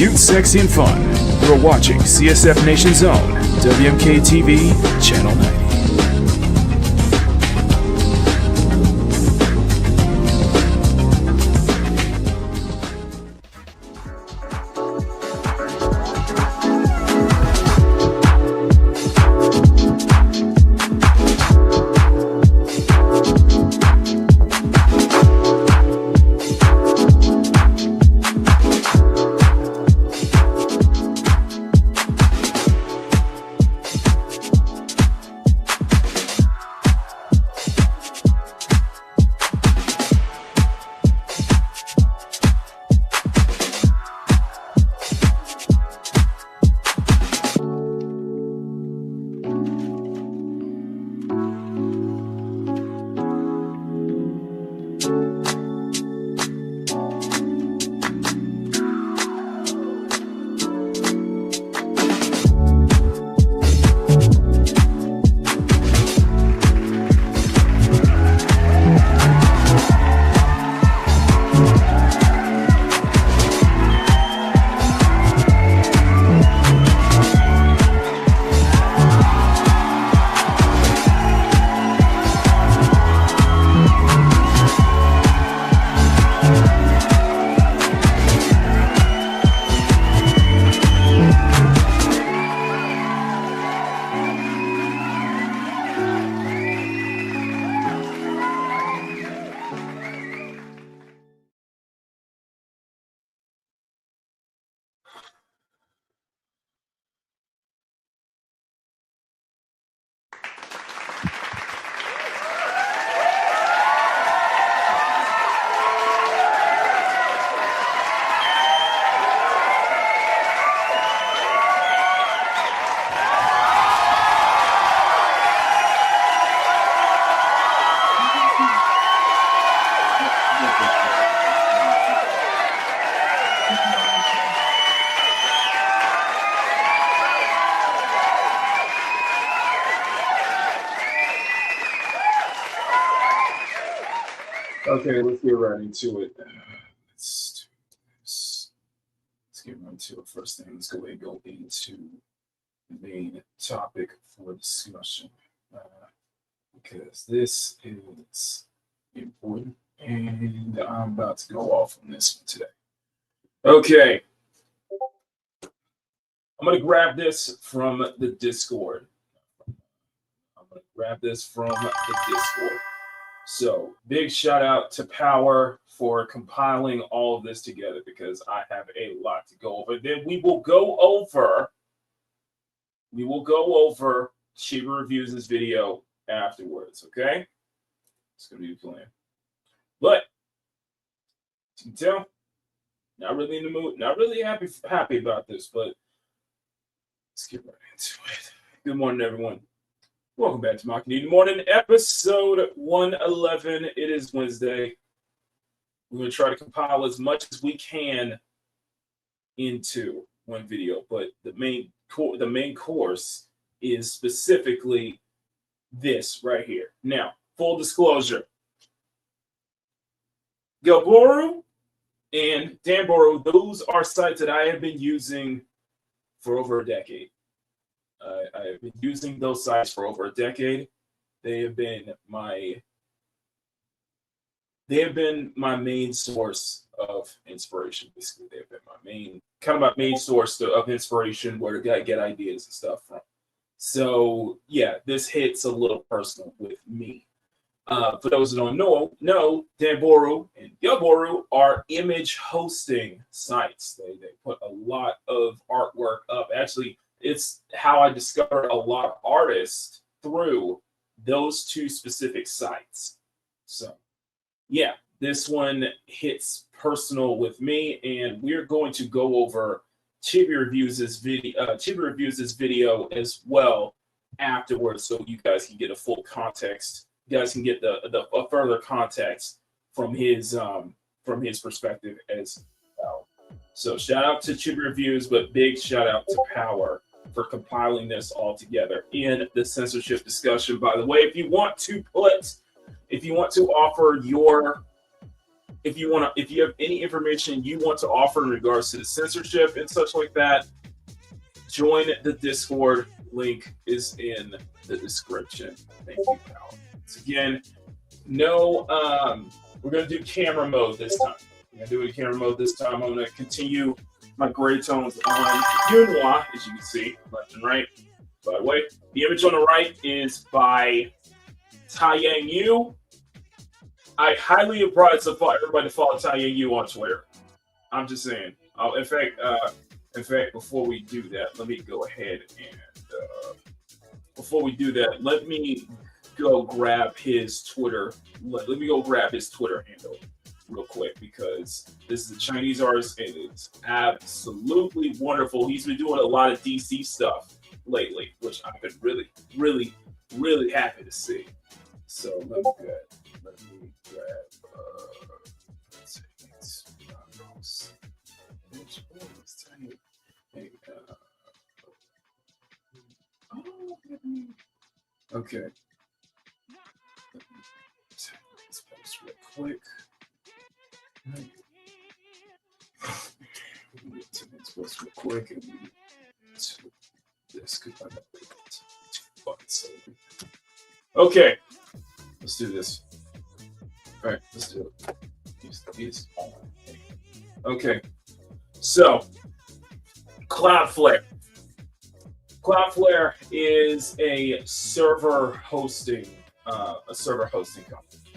cute, sexy, and fun. You're watching CSF Nation's own WMK TV, Channel 90. Okay, let's get right into it. Let's get right into it. First thing, let's go ahead and go into the main topic for discussion because this is important, and I'm about to go off on this one today. Okay, I'm gonna grab this from the Discord. So big shout out to Power for compiling all of this together because I have a lot to go over. Then we will go over Chiba Reviews' video afterwards, okay? It's gonna be the plan. But as you can tell, not really in the mood, not really happy about this, but let's get right into it. Good morning, everyone. Welcome back to Makini in the Morning, episode 111. It is Wednesday. We're going to try to compile as much as we can into one video, but the main course is specifically this right here. Now, full disclosure, Galboru and Danboru, those are sites that I have been using for over a decade. I have been using those sites for over a decade. They have been my main source of inspiration. Basically, they've been my main source of inspiration where to get ideas and stuff from. So yeah, this hits a little personal with me. For those who don't know, Danboru and Galboru are image hosting sites. They put a lot of artwork up. Actually, it's how I discovered a lot of artists through those two specific sites. So, yeah, this one hits personal with me, and we're going to go over Chibi Reviews' video as well afterwards, so you guys can get a full context. You guys can get a further context from his perspective as well. So, shout out to Chibi Reviews, but big shout out to Power for compiling this all together in the censorship discussion. By the way, if you want to offer your if you have any information you want to offer in regards to the censorship and such like that, join the Discord. Link is in the description. Thank you, pal. So again, no, we're gonna do camera mode this time. I'm gonna continue my gray tones on Yunhua, as you can see, left and right. By the way, the image on the right is by Taiyang Yu. I highly advise everybody to follow Taiyang Yu on Twitter. I'm just saying. In fact, before we do that, let me go ahead and let me go grab his Twitter. Let me go grab his Twitter handle real quick, because this is a Chinese artist and it's absolutely wonderful. He's been doing a lot of DC stuff lately, which I've been really, really, really happy to see. So let me grab. Okay. Let's post real quick. Let's post real quick and this could find out okay. Let's do this. All right, let's do it. These on. Okay. So, Cloudflare. Cloudflare is a server hosting company,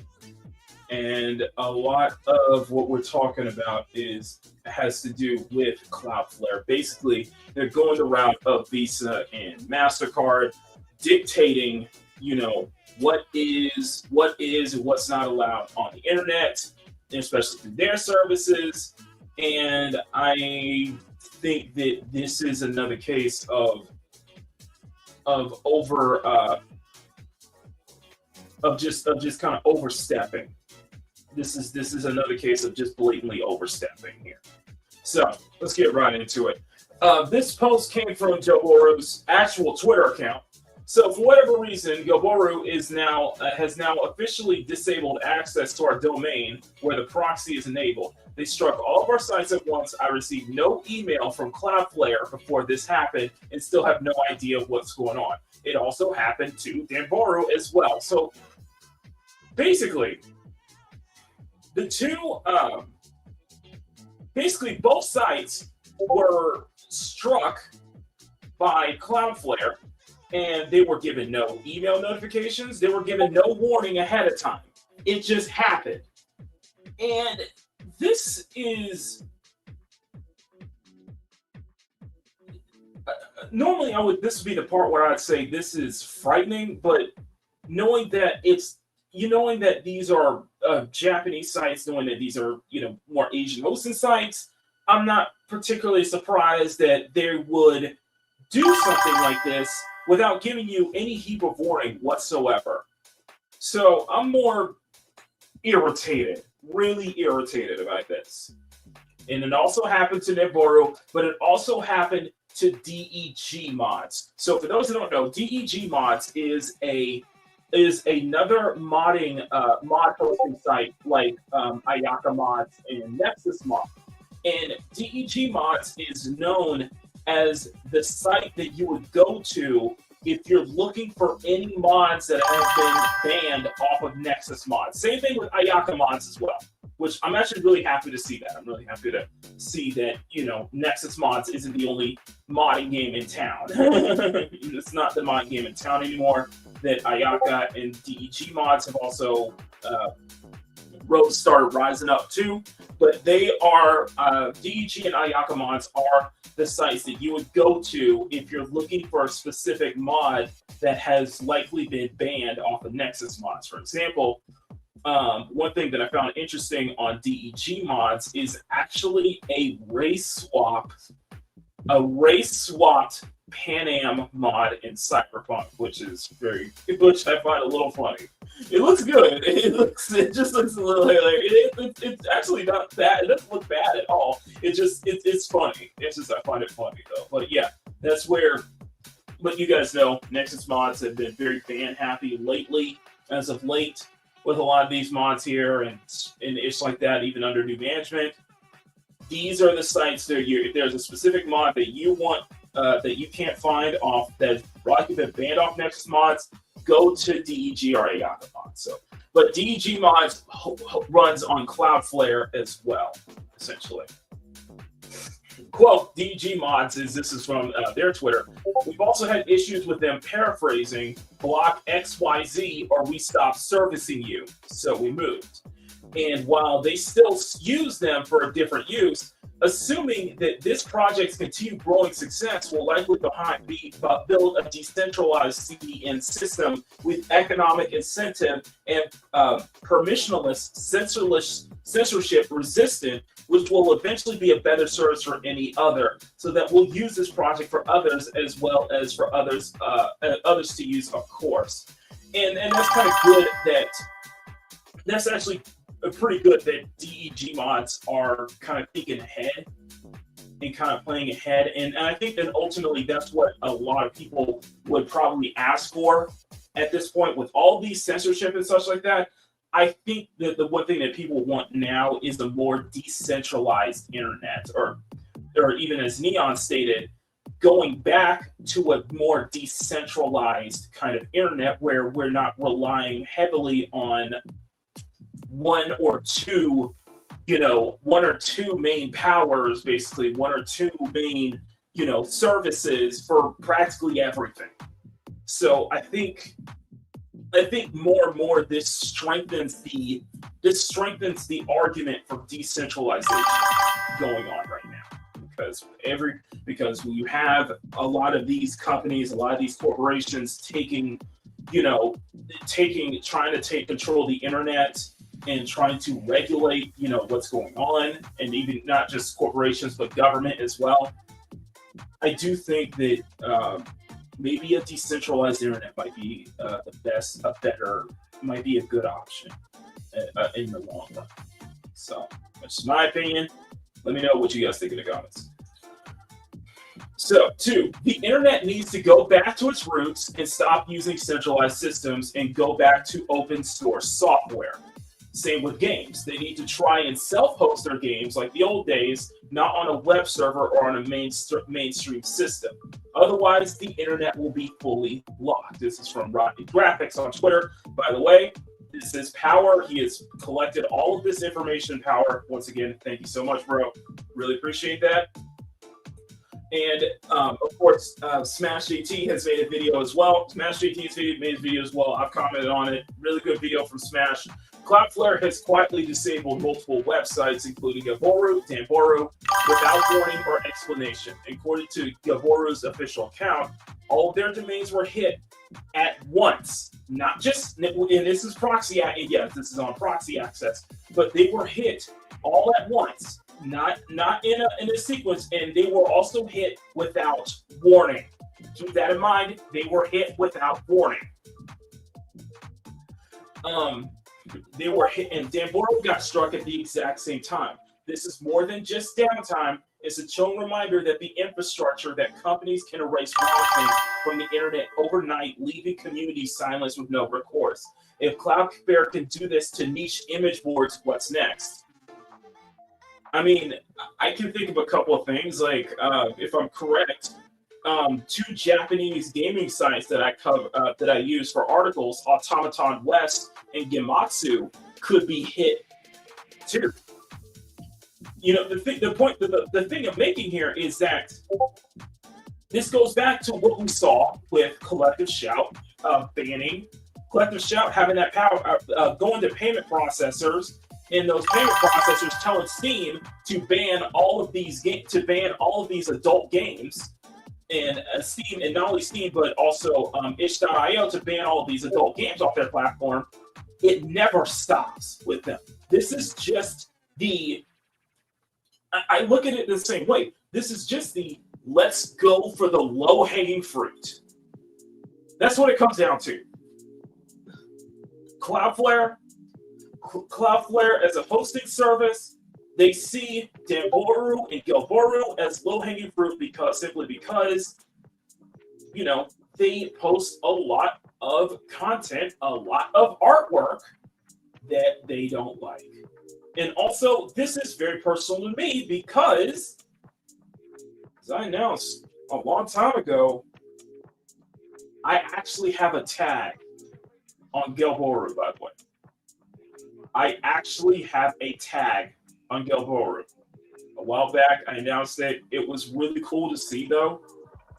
and a lot of what we're talking about has to do with Cloudflare. Basically, they're going the route of Visa and MasterCard, dictating, what is and what's not allowed on the internet, especially through their services. And I think that this is another case of just kind of overstepping. This is another case of just blatantly overstepping here. So let's get right into it. This post came from Joboru's actual Twitter account. So for whatever reason, Joboru has now officially disabled access to our domain where the proxy is enabled. They struck all of our sites at once. I received no email from Cloudflare before this happened and still have no idea what's going on. It also happened to Joboru as well. So basically, the two, both sites were struck by Cloudflare, and they were given no email notifications. They were given no warning ahead of time. It just happened. And this is normally this would be the part where I'd say this is frightening, but knowing that these are Japanese sites, knowing that these are more Asian hosting sites, I'm not particularly surprised that they would do something like this without giving you any heap of warning whatsoever. So I'm more irritated, really irritated about this. And it also happened to Joboru, but it also happened to DEG Mods. So for those who don't know, DEG Mods is another modding mod hosting site like Ayaka Mods and Nexus Mods. And DEG Mods is known as the site that you would go to if you're looking for any mods that have been banned off of Nexus Mods. Same thing with Ayaka Mods as well, which I'm actually really happy to see that. I'm really happy to see that, Nexus Mods isn't the only modding game in town. It's not the modding game in town anymore. That Ayaka and DEG Mods have also started rising up too. But they are, DEG and Ayaka Mods are the sites that you would go to if you're looking for a specific mod that has likely been banned off of Nexus Mods. For example, one thing that I found interesting on DEG Mods is actually a race swapped Pan Am mod in Cyberpunk, which I find a little funny. It looks good. It just looks a little hilarious. It's actually not bad. It doesn't look bad at all. It's funny. It's just I find it funny though. But yeah, that's where. But you guys know Nexus Mods have been very fan happy lately. As of late, with a lot of these mods here, and it's like that even under new management. These are the sites that if there's a specific mod that you want that you can't find off that's probably been banned off Nexus mods, go to DEG or AIOTA mods. So, but DEG mods runs on Cloudflare as well, essentially. Quote, DEG mods this is from their Twitter. We've also had issues with them paraphrasing block XYZ or we stop servicing you. So we moved. And while they still use them for a different use, assuming that this project's continued growing success will likely build a decentralized CDN system with economic incentive and permissionless, censorship resistant, which will eventually be a better service for any other. So that we'll use this project for others as well as for others to use, of course. And that's kind of good that's actually pretty good that DEG mods are kind of thinking ahead and kind of playing ahead. And I think that ultimately that's what a lot of people would probably ask for at this point with all these censorship and such like that. I think that the one thing that people want now is a more decentralized internet, or even as Neon stated, going back to a more decentralized kind of internet where we're not relying heavily on one or two main powers, basically one or two main, services for practically everything. So I think more and more this strengthens the argument for decentralization going on right now. Because when you have a lot of these companies, a lot of these corporations trying to take control of the internet and trying to regulate, what's going on, and even not just corporations, but government as well. I do think that maybe a decentralized internet might be might be a good option in the long run. So that's my opinion. Let me know what you guys think in the comments. So, 2, the internet needs to go back to its roots and stop using centralized systems and go back to open source software. Same with games. They need to try and self-host their games like the old days, not on a web server or on a mainstream system. Otherwise, the internet will be fully locked. This is from Rodney Graphics on Twitter. By the way, this is Power. He has collected all of this information, Power. Once again, thank you so much, bro. Really appreciate that. And of course, Smash JT has made a video as well. Smash JT has made a video as well. I've commented on it. Really good video from Smash. Cloudflare has quietly disabled multiple websites, including Damboru, without warning or explanation. According to Gaboru's official account, all of their domains were hit at once. Not just, and this is proxy, yes, this is on proxy access, but they were hit all at once, not in a sequence, and they were also hit without warning. Keep that in mind. They were hit without warning. They were hit, and Damboru got struck at the exact same time. This is more than just downtime. It's a chilling reminder that the infrastructure that companies can erase content from the internet overnight, leaving communities silenced with no recourse. If Cloudflare can do this to niche image boards, what's next? I mean, I can think of a couple of things. Like, if I'm correct, 2 Japanese gaming sites that I use for articles, Automaton West and Gematsu, could be hit too. The thing I'm making here is that this goes back to what we saw with Collective Shout banning. Collective Shout having that power going to payment processors, and those payment processors telling Steam to ban all of these adult games. And Steam, and not only Steam, but also itch.io to ban all of these adult games off their platform. It never stops with them. This is just I look at it the same way. This is just let's go for the low-hanging fruit. That's what it comes down to. Cloudflare as a hosting service, they see Damboru and Gilboru as low-hanging fruit because they post a lot of content, a lot of artwork that they don't like. And also, this is very personal to me because, as I announced a long time ago, I actually have a tag on Gelboru, by the way. I actually have a tag on Gelboru. A while back, I announced it. It was really cool to see, though.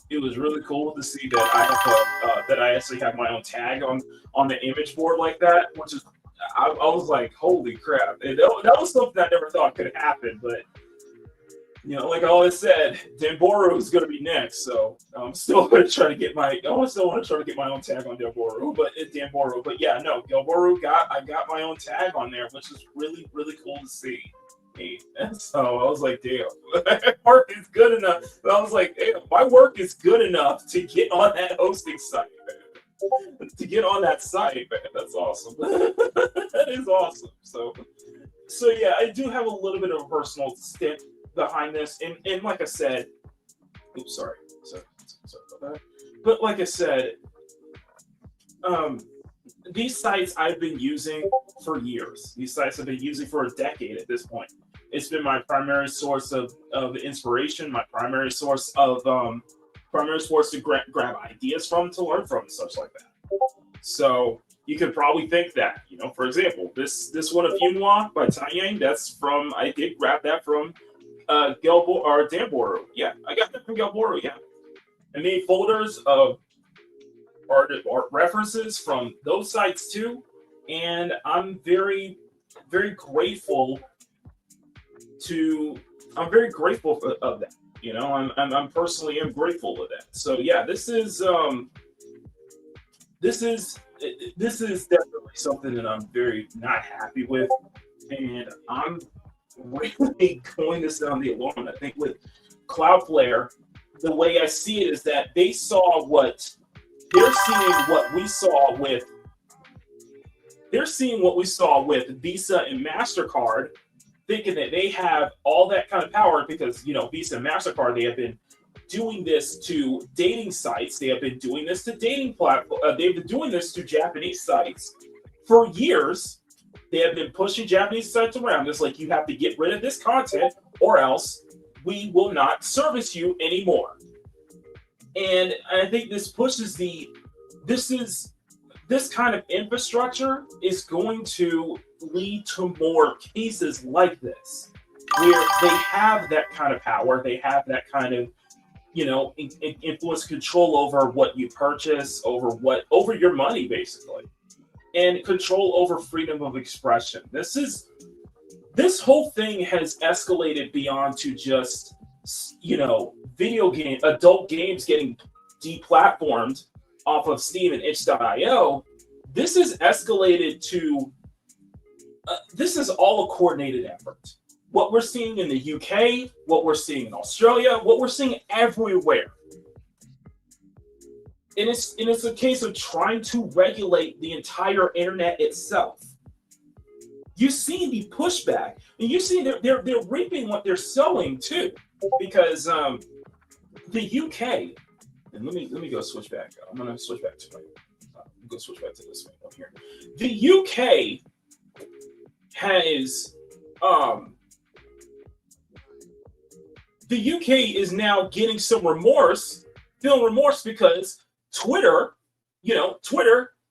It was really cool to see that I have that I actually have my own tag on the image board like that, which is I was like, holy crap! And that was something I never thought could happen, but like I always said, Danboru is going to be next, so I'm still going to try to get my own tag on Danboru, but Danboru. But yeah, no, Gelboru I got my own tag on there, which is really really cool to see. And so I was like, damn, my work is good enough. But I was like, damn, my work is good enough to get on that hosting site, man. To get on that site, man. That's awesome. That is awesome. So yeah, I do have a little bit of a personal stint behind this. And like I said, sorry about that. But like I said, these sites I've been using for years. These sites I've been using for a decade at this point. It's been my primary source of inspiration, my primary source to grab ideas from, to learn from, and such like that. So you could probably think that, for example, this one of Yunhua by Taiyang, I did grab that from Danboru. Yeah, I got that from Gelboru, yeah. I made folders of art references from those sites too, and I'm very, very grateful of that. I'm personally am grateful of that. So yeah, this is definitely something that I'm very not happy with, and I'm really going to sound the alarm. I think with Cloudflare, the way I see it is that they're seeing what we saw with Visa and MasterCard, thinking that they have all that kind of power because, Visa and MasterCard, they have been doing this to dating sites. They have been doing this to dating platforms. They've been doing this to Japanese sites for years. They have been pushing Japanese sites around. It's like, you have to get rid of this content or else we will not service you anymore. And I think this pushes this kind of infrastructure is going to lead to more cases like this, where they have that kind of power, they have that kind of, influence, control over what you purchase, over your money, basically, and control over freedom of expression. This whole thing has escalated beyond to just, adult games getting deplatformed off of Steam and itch.io. This is escalated to this is all a coordinated effort. What we're seeing in the UK, what we're seeing in Australia, what we're seeing everywhere. And it's a case of trying to regulate the entire internet itself. You see the pushback, and you see they're reaping what they're sowing too, because the UK. And let me go switch back. I'm gonna switch back to this one here. The UK has the UK is now getting feeling remorse because Twitter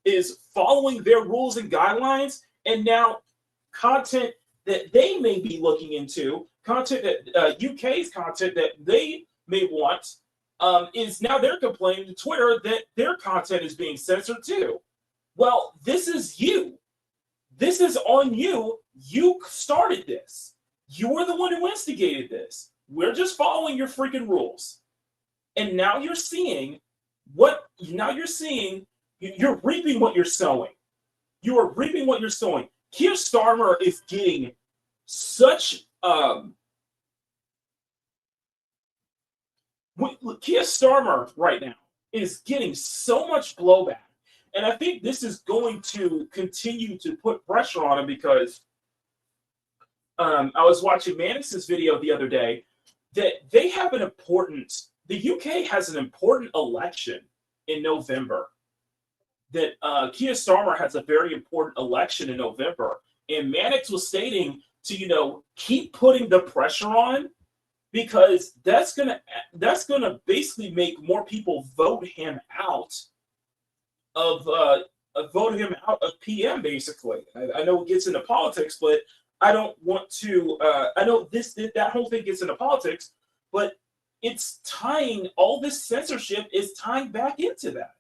is following their rules and guidelines, and now content that they may be looking into, content that UK's content that they may want, is now they're complaining to Twitter that their content is being censored too. Well, this is you. This is on you. You started this. You were the one who instigated this. We're just following your freaking rules. And now you're seeing you're reaping what you're sowing. You are reaping what you're sowing. Keir Starmer is getting such Keir Starmer right now is getting so much blowback. And I think this is going to continue to put pressure on him because I was watching Mannix's video the other day that they have the UK has an important election in November that Keir Starmer has a very important election in November, and Mannix was stating to keep putting the pressure on, because that's gonna basically make more people vote him out of PM. Basically, I know it gets into politics, but I don't want to. I know that whole thing gets into politics, but it's tying all this censorship is tying back into that.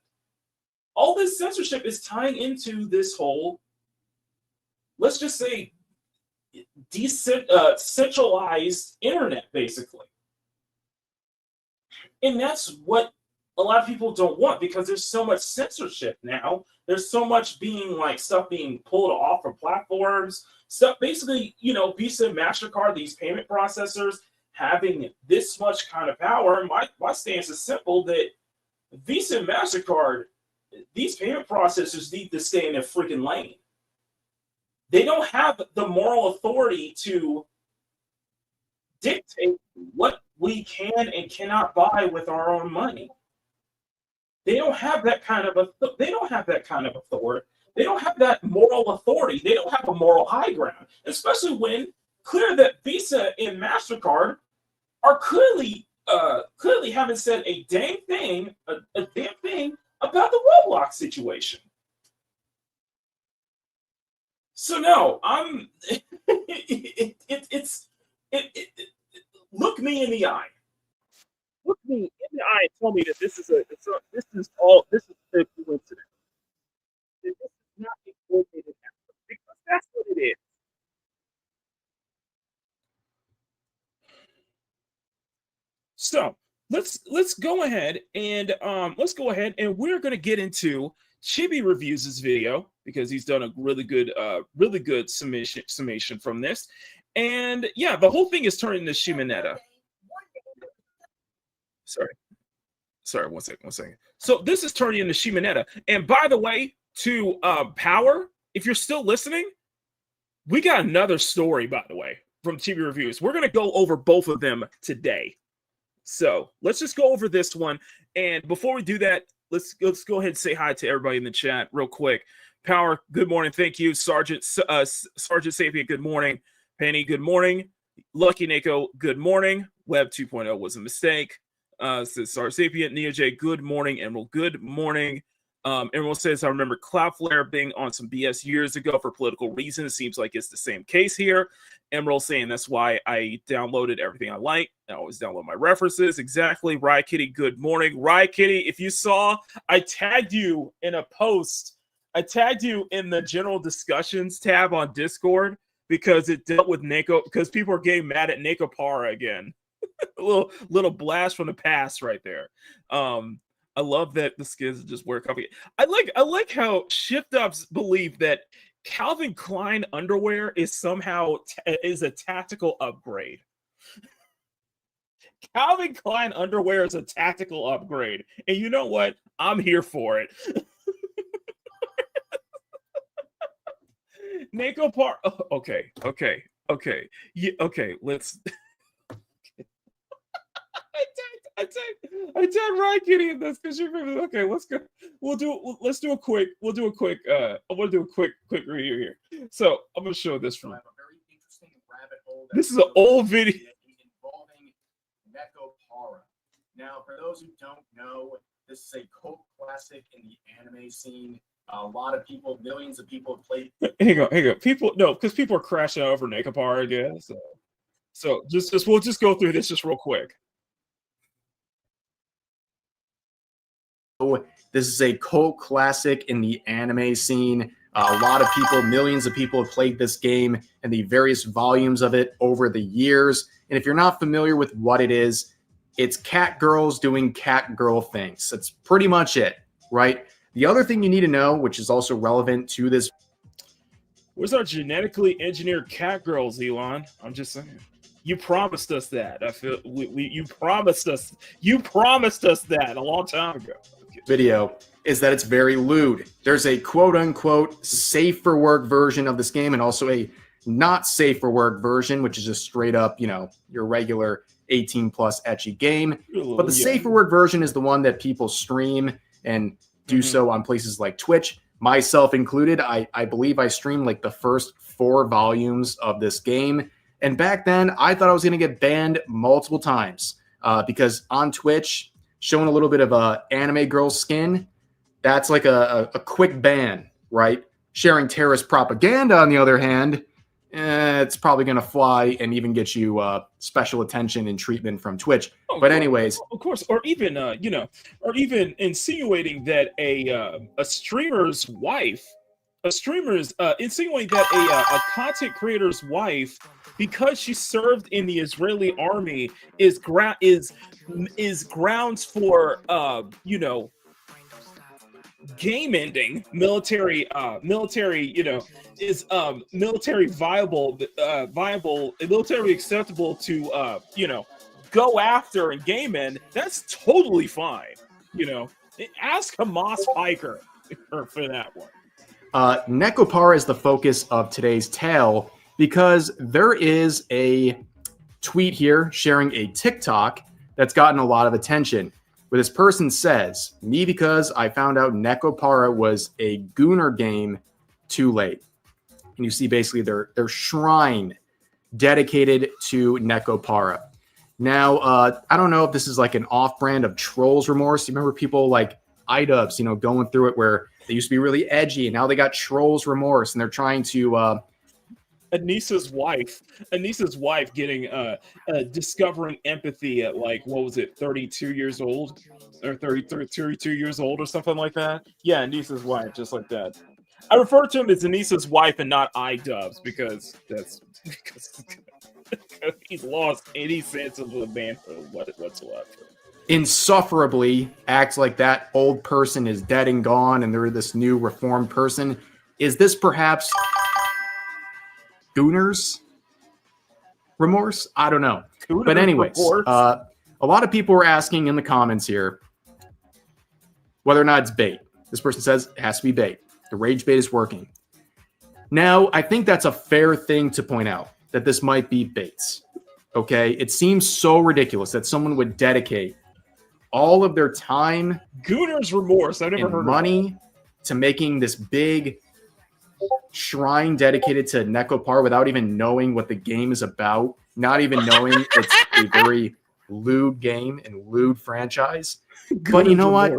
All this censorship is tying into this whole, let's just say, centralized internet, basically. And that's what a lot of people don't want, because there's so much censorship now. There's so much stuff being pulled off of platforms. Stuff basically, Visa and MasterCard, these payment processors having this much kind of power. My stance is simple, that Visa and MasterCard, these payment processors need to stay in their freaking lane. They don't have the moral authority to dictate what we can and cannot buy with our own money. They don't have that kind of authority. They don't have that moral authority. They don't have a moral high ground, especially when clear that Visa and MasterCard are clearly haven't said a damn thing about the Roblox situation. So no, look me in the eye. Look me in the eye and tell me that this is a coincidence. This is not a coordinated effort, because that's what it is. So let's go ahead and we're going to get into Chibi Reviews' video, because he's done a really good summation from this. And yeah, the whole thing is turning into Shimonetta. Sorry, one second. So this is turning into Shimonetta. And by the way, to Power, if you're still listening, we got another story, by the way, from Chibi Reviews. We're going to go over both of them today. So let's just go over this one. And before we do that, let's go ahead and say hi to everybody in the chat real quick. Power, good morning. Thank you. Sergeant Sapien, good morning. Penny, good morning. Lucky Nico, good morning. Web 2.0 was a mistake. Says Sergeant Sapien. Neo J, good morning. Emerald, good morning. Emerald says, I remember Cloudflare being on some BS years ago for political reasons. It seems like it's the same case here. Emerald saying that's why I downloaded everything I like. I always download my references. Exactly. Riot Kitty, good morning. Riot Kitty, if you saw, I tagged you in a post. I tagged you in the general discussions tab on Discord, because it dealt with Neko, because people are getting mad at Neko Para again. a little blast from the past right there. I love that the skins just wear coffee. I like how Shift Ups believe that Calvin Klein underwear is somehow is a tactical upgrade. Calvin Klein underwear is a tactical upgrade, and you know what? I'm here for it. Neko Par. Okay. Yeah, okay. Let's. I tagged Ryan Kitty in this, because you're okay. Let's go. Let's do a quick. I want to do a quick review here. So I'm gonna show this from. This is an old video involving Neko Para. Now, for those who don't know, this is a cult classic in the anime scene. A lot of people, millions of people have played. Hang on. Because people are crashing out over Neko Para again. So we'll just go through this just real quick. This is a cult classic in the anime scene. A lot of people, millions of people have played this game and the various volumes of it over the years. And if you're not familiar with what it is, it's cat girls doing cat girl things. That's pretty much it, right? The other thing you need to know, which is also relevant to this. Where's our genetically engineered cat girls, Elon? I'm just saying. You promised us that. I feel you promised us that a long time ago. Video is that it's very lewd. There's a quote unquote safe for work version of this game, and also a not safe for work version, which is just straight up, your regular 18 plus etchy game. But the safe for work version is the one that people stream and do so on places like Twitch, myself included. I believe I streamed like the first 4 volumes of this game. And back then, I thought I was going to get banned multiple times because on Twitch, showing a little bit of a anime girl skin, that's like a quick ban, right? Sharing terrorist propaganda, on the other hand, it's probably going to fly and even get you special attention and treatment from Twitch. But anyways, of course, or even or even insinuating that a streamer's wife, insinuating that a content creator's wife, because she served in the Israeli army, is grounds for game ending, military military viable, military acceptable to go after and game end. That's totally fine. Ask Hamas Piker for that one. Nekopara is the focus of today's tale because there is a tweet here sharing a TikTok that's gotten a lot of attention. Where this person says, "Me because I found out Nekopara was a Gooner game too late." And you see basically their shrine dedicated to Nekopara. Now, I don't know if this is like an off-brand of Trolls Remorse. You remember people like iDubbbz, going through it where they used to be really edgy and now they got Trolls Remorse and they're trying to Anissa's wife getting discovering empathy at like, what was it, 32 years old or 32 years old or something like that. Yeah, Anissa's wife, just like that. I refer to him as Anissa's wife and not iDubbbz because he's lost any sense of the manhood whatsoever. Insufferably acts like that old person is dead and gone and they're this new reformed person. Is this perhaps Gooner's remorse? I don't know. But anyways, a lot of people were asking in the comments here whether or not it's bait. This person says it has to be bait. The rage bait is working. Now, I think that's a fair thing to point out, that this might be baits. Okay? It seems so ridiculous that someone would dedicate all of their time, Gooner's remorse, I've never heard of money to making this big shrine dedicated to Nekopara without even knowing what the game is about, not even knowing it's a very lewd game and lewd franchise. But you know what?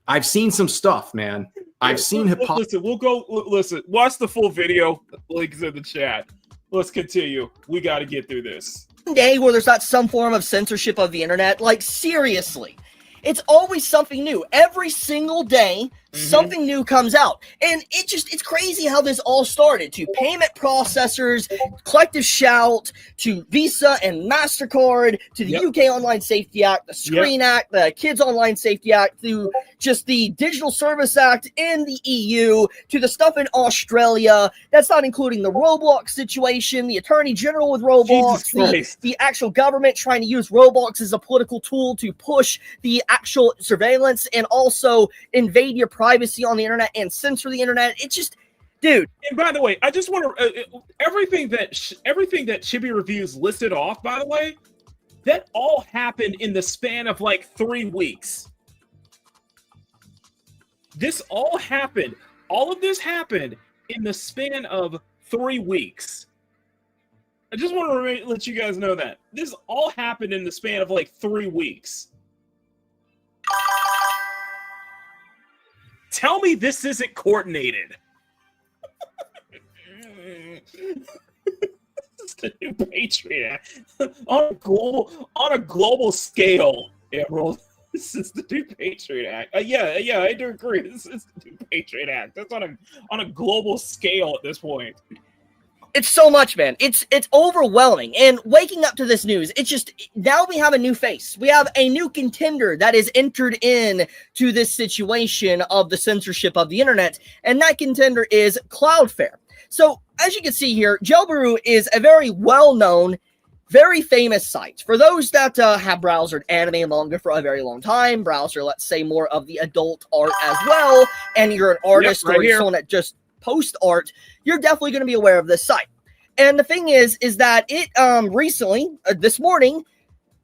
I've seen some stuff, man. I've seen hypocrisy. Listen, watch the full video. Links in the chat. Let's continue. We got to get through this. Day where there's not some form of censorship of the internet, like seriously. It's always something new. Every single day, something new comes out. And it's crazy how this all started. To payment processors, Collective Shout, to Visa and MasterCard, to the UK Online Safety Act, the Screen Act, the Kids Online Safety Act, to just the Digital Service Act in the EU, to the stuff in Australia. That's not including the Roblox situation, the Attorney General with Roblox, the actual government trying to use Roblox as a political tool to push the actual surveillance and also invade your privacy on the internet and censor the internet. It's just, dude. And by the way, I just want to everything that Chibi Reviews listed off, by the way, that all happened in the span of like 3 weeks. This all happened. All of this happened in the span of 3 weeks. I just want to let you guys know that this all happened in the span of like 3 weeks. Tell me this isn't coordinated. It's the new Patriot Act. on a global scale, Emerald. This is the new Patriot Act. Yeah, I do agree. This is the new Patriot Act. That's on a global scale at this point. It's so much, man. It's overwhelming. And waking up to this news, it's just, now we have a new face. We have a new contender that is entered in to this situation of the censorship of the internet. And that contender is Cloudflare. So as you can see here, Jailbrew is a very well-known, very famous site. For those that have browsered anime and manga for a very long time, browser, let's say, more of the adult art as well, and you're an artist or someone that just post art, you're definitely going to be aware of this site. And the thing is that it recently, this morning,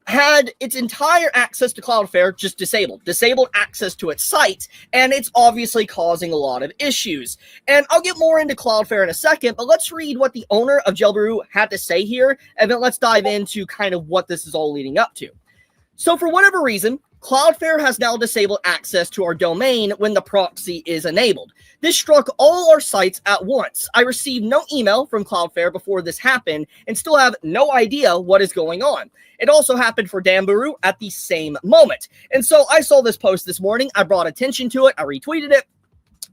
had its entire access to Cloudflare just disabled access to its site, and it's obviously causing a lot of issues. And I'll get more into Cloudflare in a second, but let's read what the owner of Jailbrew had to say here, and then let's dive into kind of what this is all leading up to. So for whatever reason, Cloudflare has now disabled access to our domain when the proxy is enabled. This struck all our sites at once. I received no email from Cloudflare before this happened and still have no idea what is going on. It also happened for Danburu at the same moment. And so I saw this post this morning. I brought attention to it. I retweeted it.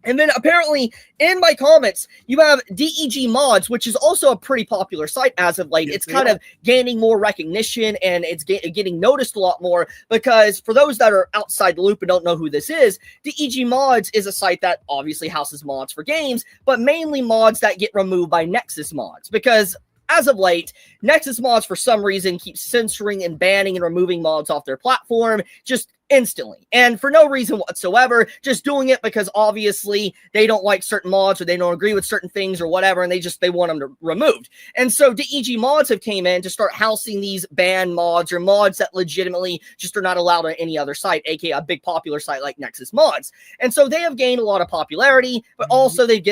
And then apparently in my comments, you have DEG Mods, which is also a pretty popular site as of late. It's kind of gaining more recognition and it's getting noticed a lot more because for those that are outside the loop and don't know who this is, DEG Mods is a site that obviously houses mods for games, but mainly mods that get removed by Nexus Mods because as of late, Nexus Mods for some reason keep censoring and banning and removing mods off their platform just instantly and for no reason whatsoever, just doing it because obviously they don't like certain mods or they don't agree with certain things or whatever, and they want them removed. And so DEG Mods have came in to start housing these banned mods or mods that legitimately just are not allowed on any other site, aka a big popular site like Nexus Mods. And so they have gained a lot of popularity, but also they've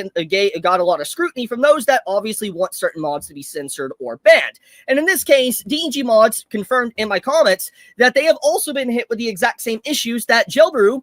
got a lot of scrutiny from those that obviously want certain mods to be censored or banned. And in this case, DEG Mods confirmed in my comments that they have also been hit with the exact same issues that Jailbrew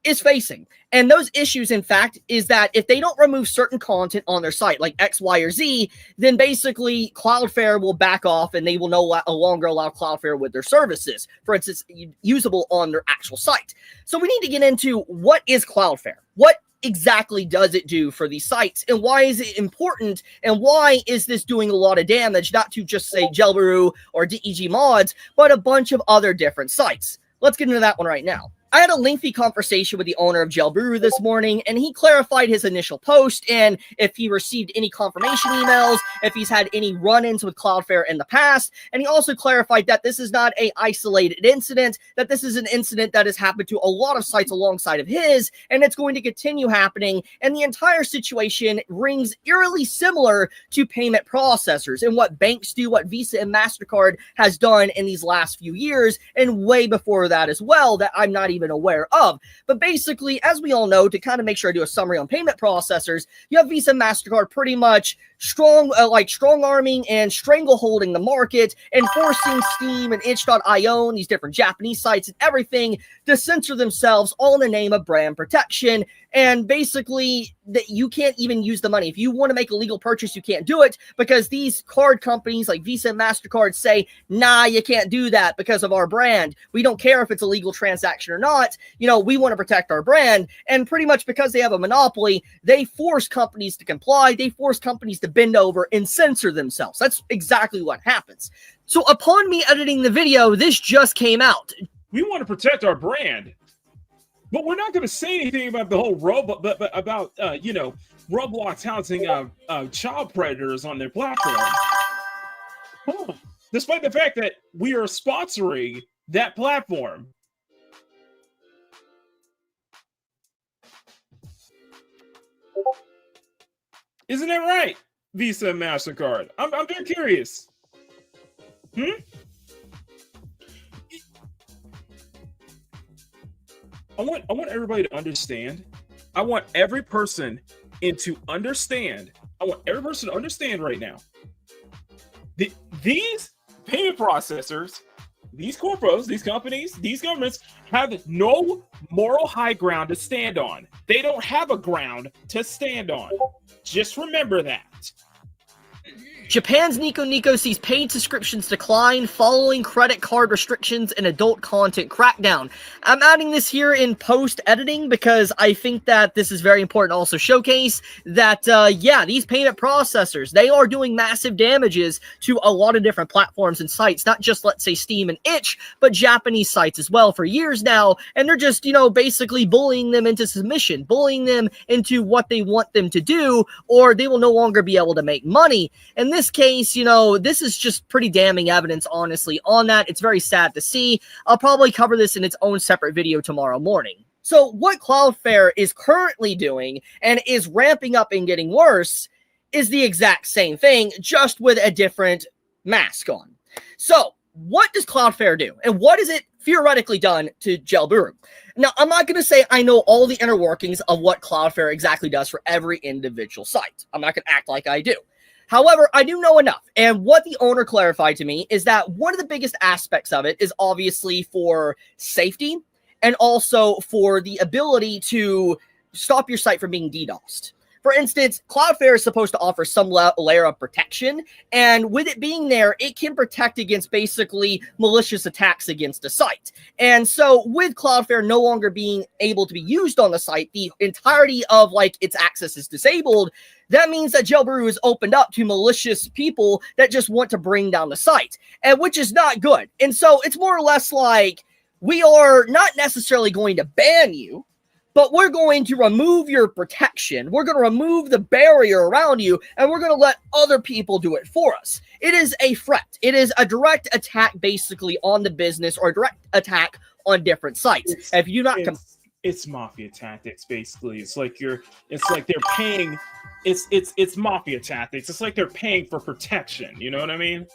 is facing. And those issues, in fact, is that if they don't remove certain content on their site, like X, Y, or Z, then basically Cloudflare will back off and they will no longer allow Cloudflare with their services, for instance, usable on their actual site. So we need to get into what is Cloudflare? What exactly does it do for these sites? And why is it important? And why is this doing a lot of damage, not to just say Jailbrew or DEG Mods, but a bunch of other different sites? Let's get into that one right now. I had a lengthy conversation with the owner of Jailbrew this morning, and he clarified his initial post and if he received any confirmation emails, if he's had any run-ins with Cloudflare in the past, and he also clarified that this is not an isolated incident, that this is an incident that has happened to a lot of sites alongside of his, and it's going to continue happening, and the entire situation rings eerily similar to payment processors and what banks do, what Visa and MasterCard has done in these last few years, and way before that as well, that I'm not even aware of. But basically, as we all know, to kind of make sure I do a summary on payment processors, you have Visa and MasterCard pretty much strong-arming and strangleholding the market and forcing Steam and itch.io and these different Japanese sites and everything to censor themselves all in the name of brand protection. And basically, that you can't even use the money. If you want to make a legal purchase, you can't do it because these card companies like Visa and MasterCard say, nah, you can't do that because of our brand. We don't care if it's a legal transaction or not. You know, we want to protect our brand. And pretty much because they have a monopoly, they force companies to comply. They force companies to bend over and censor themselves. That's exactly what happens. So upon me editing the video, this just came out. We want to protect our brand, but we're not going to say anything about the whole Roblox housing child predators on their platform. Despite the fact that we are sponsoring that platform. Isn't that right, Visa and MasterCard? I'm very curious. I want everybody to understand. I want every person to understand right now. These payment processors, these corpos, these companies, these governments have no moral high ground to stand on. They don't have a ground to stand on. Just remember that. Japan's Nico Nico sees paid subscriptions decline following credit card restrictions and adult content crackdown. I'm adding this here in post-editing because I think that this is very important to also showcase that, these payment processors, they are doing massive damages to a lot of different platforms and sites, not just, let's say, Steam and itch, but Japanese sites as well for years now, and they're just, basically bullying them into submission, bullying them into what they want them to do, or they will no longer be able to make money. And this case, this is just pretty damning evidence, honestly, on that. It's very sad to see. I'll probably cover this in its own separate video tomorrow morning. So what Cloudflare is currently doing and is ramping up and getting worse is the exact same thing, just with a different mask on. So what does Cloudflare do? And what has it theoretically done to Jailbrew? Now, I'm not going to say I know all the inner workings of what Cloudflare exactly does for every individual site. I'm not going to act like I do. However, I do know enough. And what the owner clarified to me is that one of the biggest aspects of it is obviously for safety and also for the ability to stop your site from being DDoSed. For instance, Cloudflare is supposed to offer some layer of protection, and with it being there, it can protect against basically malicious attacks against a site. And so with Cloudflare no longer being able to be used on the site, the entirety of like its access is disabled. That means that Jailbrew is opened up to malicious people that just want to bring down the site, and which is not good. And so it's more or less like, we are not necessarily going to ban you, but we're going to remove your protection. We're going to remove the barrier around you, and we're going to let other people do it for us. It is a threat. It is a direct attack basically on the business, or a direct attack on different sites. If you do not it's mafia tactics, basically. It's like they're paying. It's mafia tactics. It's like they're paying for protection. You know what I mean?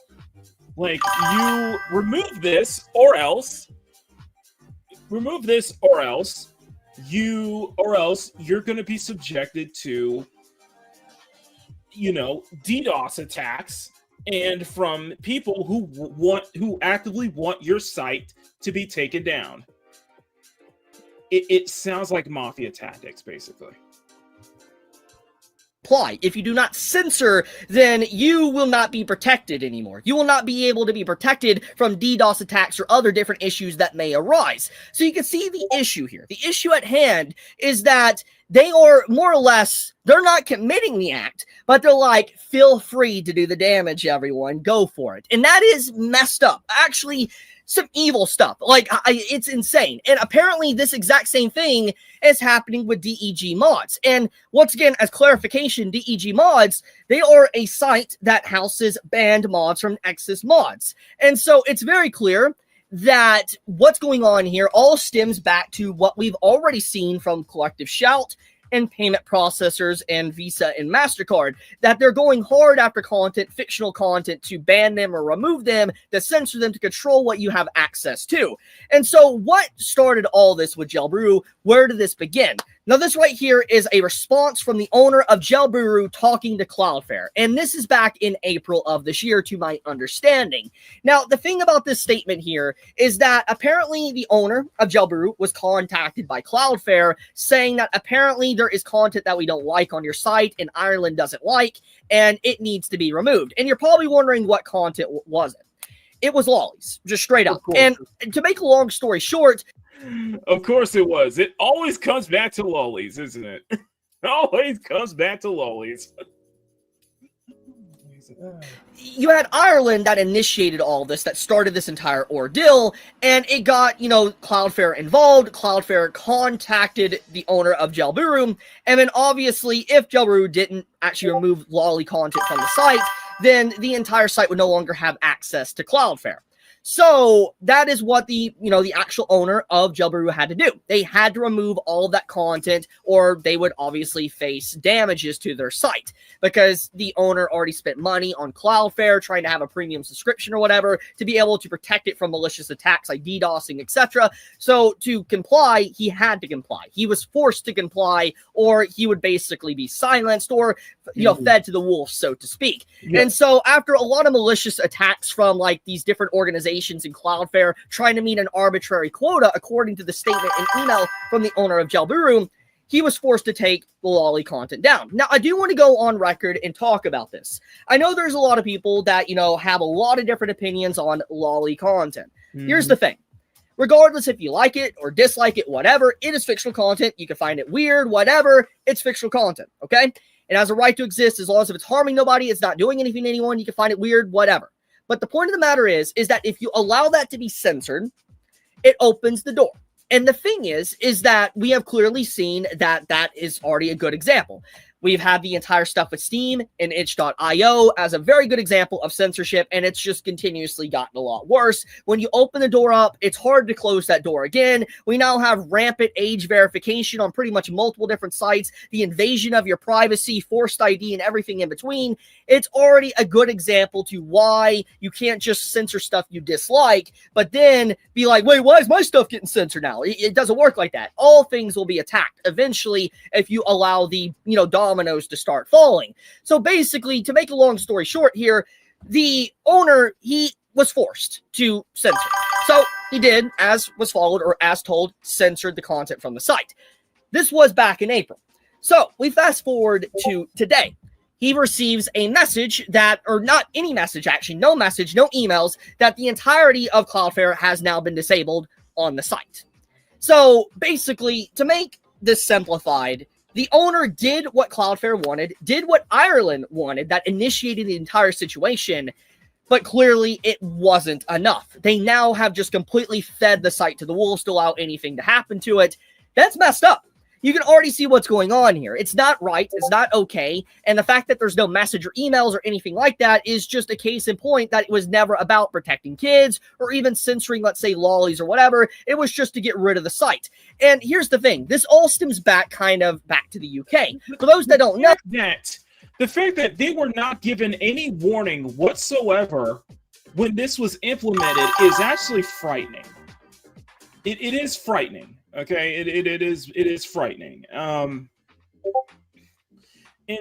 Like, you remove this, or else you're going to be subjected to, DDoS attacks, and from people who actively want your site to be taken down. It sounds like mafia tactics, basically. apply. If you do not censor, then you will not be protected anymore. You will not be able to be protected from DDoS attacks or other different issues that may arise. So you can see the issue here. The issue at hand is that they are more or less, they're not committing the act, but they're like, feel free to do the damage, everyone. Go for it. And that is messed up. Actually, some evil stuff. Like, it's insane. And apparently this exact same thing is happening with DEG mods. And once again, as clarification, DEG mods, they are a site that houses banned mods from Nexus mods. And so it's very clear that what's going on here all stems back to what we've already seen from Collective Shout and payment processors and Visa and MasterCard, that they're going hard after content, fictional content, to ban them or remove them, to censor them, to control what you have access to. And so what started all this with Jailbrew? Where did this begin? Now, this right here is a response from the owner of Jailbrew talking to Cloudflare. And this is back in April of this year, to my understanding. Now, the thing about this statement here is that apparently the owner of Jailbrew was contacted by Cloudflare saying that apparently there is content that we don't like on your site and Ireland doesn't like, and it needs to be removed. And you're probably wondering what content was it. It was lollies, just straight up. And to make a long story short, of course it was. It always comes back to lollies, isn't it? It always comes back to lollies. You had Ireland that initiated all this, that started this entire ordeal, and it got, Cloudflare involved. Cloudflare contacted the owner of Jailbrew, and then obviously, if Jailbrew didn't actually remove lolly content from the site, then the entire site would no longer have access to Cloudflare. So that is what the actual owner of Jailbrew had to do. They had to remove all of that content, or they would obviously face damages to their site, because the owner already spent money on Cloudflare trying to have a premium subscription or whatever to be able to protect it from malicious attacks like DDoSing, etc. So to comply, he had to comply. He was forced to comply, or he would basically be silenced or fed to the wolves, so to speak. Yeah. And so after a lot of malicious attacks from like these different organizations in Cloudflare trying to meet an arbitrary quota, according to the statement and email from the owner of Jailbrew, he was forced to take the lolly content down. Now, I do want to go on record and talk about this. I know there's a lot of people that, have a lot of different opinions on lolly content. Here's the thing. Regardless if you like it or dislike it, whatever, it is fictional content. You can find it weird, whatever. It's fictional content, okay? It has a right to exist as long as if it's harming nobody, it's not doing anything to anyone, you can find it weird, whatever. But the point of the matter is that if you allow that to be censored, it opens the door. And the thing is that we have clearly seen that that is already a good example. We've had the entire stuff with Steam and itch.io as a very good example of censorship, and it's just continuously gotten a lot worse. When you open the door up, it's hard to close that door again. We now have rampant age verification on pretty much multiple different sites, the invasion of your privacy, forced ID, and everything in between. It's already a good example to why you can't just censor stuff you dislike, but then be like, wait, why is my stuff getting censored now? It doesn't work like that. All things will be attacked eventually if you allow the, dominoes to start falling. So basically, to make a long story short here, the owner, he was forced to censor. So he did, as was followed or as told, censored the content from the site. This was back in April. So we fast forward to today. He receives a message that, or not any message actually, no message, no emails, that the entirety of Cloudflare has now been disabled on the site. So basically, to make this simplified, the owner did what Cloudflare wanted, did what Ireland wanted, that initiated the entire situation, but clearly it wasn't enough. They now have just completely fed the site to the wolves to allow anything to happen to it. That's messed up. You can already see what's going on here. It's not right. It's not okay. And the fact that there's no message or emails or anything like that is just a case in point that it was never about protecting kids or even censoring, let's say, lollies or whatever. It was just to get rid of the site. And here's the thing. This all stems back back to the UK. For those that don't know, the fact that they were not given any warning whatsoever when this was implemented is actually frightening. It is frightening. Okay, it is frightening. And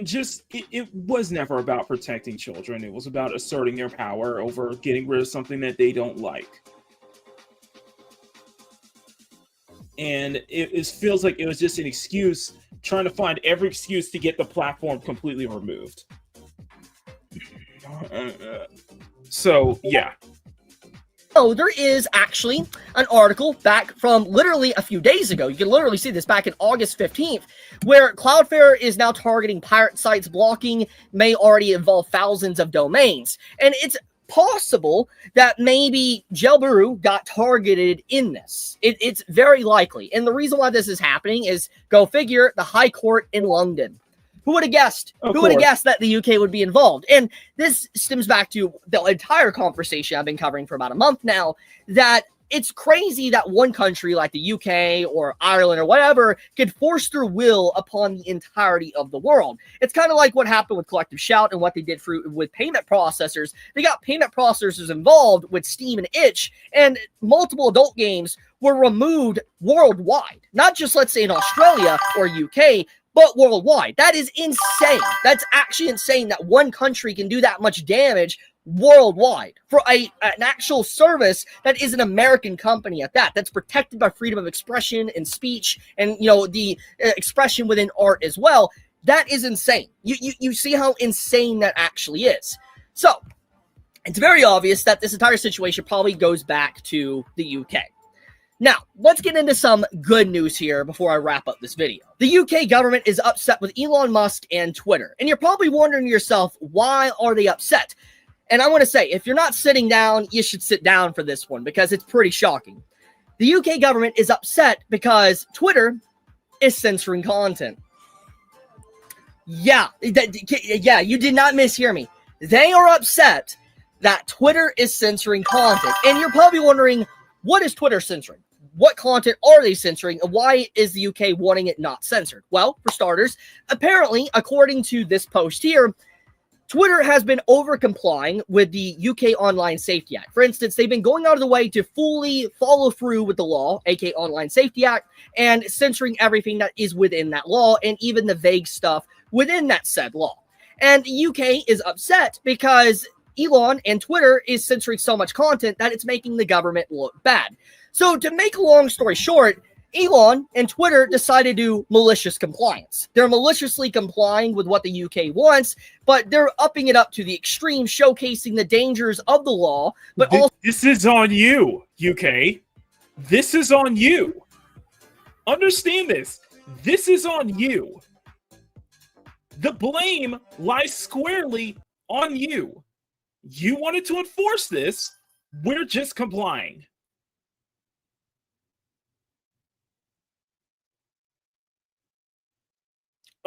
just it was never about protecting children. It was about asserting their power over getting rid of something that they don't like. And it feels like it was just an excuse, trying to find every excuse to get the platform completely removed. So yeah. Oh, there is actually an article back from literally a few days ago. You can literally see this back in August 15th, where Cloudflare is now targeting pirate sites. Blocking may already involve thousands of domains. And it's possible that maybe Jailbrew got targeted in this. It's very likely. And the reason why this is happening is, go figure, the High Court in London. Who would have guessed? Who would have guessed that the UK would be involved? And this stems back to the entire conversation I've been covering for about a month now, that it's crazy that one country like the UK or Ireland or whatever could force their will upon the entirety of the world. It's kind of like what happened with Collective Shout and what they did with payment processors. They got payment processors involved with Steam and Itch, and multiple adult games were removed worldwide. Not just, let's say, in Australia or UK, but worldwide. That is insane. That's actually insane that one country can do that much damage worldwide for an actual service that is an American company at that. That's protected by freedom of expression and speech and, the expression within art as well. That is insane. You see how insane that actually is. So it's very obvious that this entire situation probably goes back to the UK. Now, let's get into some good news here before I wrap up this video. The UK government is upset with Elon Musk and Twitter. And you're probably wondering to yourself, why are they upset? And I want to say, if you're not sitting down, you should sit down for this one, because it's pretty shocking. The UK government is upset because Twitter is censoring content. Yeah, you did not mishear me. They are upset that Twitter is censoring content. And you're probably wondering, what is Twitter censoring? What content are they censoring, and why is the UK wanting it not censored? Well, for starters, apparently, according to this post here, Twitter has been over-complying with the UK Online Safety Act. For instance, they've been going out of the way to fully follow through with the law, aka Online Safety Act, and censoring everything that is within that law, and even the vague stuff within that said law. And the UK is upset because Elon and Twitter is censoring so much content that it's making the government look bad. So to make a long story short, Elon and Twitter decided to do malicious compliance. They're maliciously complying with what the UK wants, but they're upping it up to the extreme, showcasing the dangers of the law. But also, this is on you, UK. This is on you. Understand this. This is on you. The blame lies squarely on you. You wanted to enforce this. We're just complying.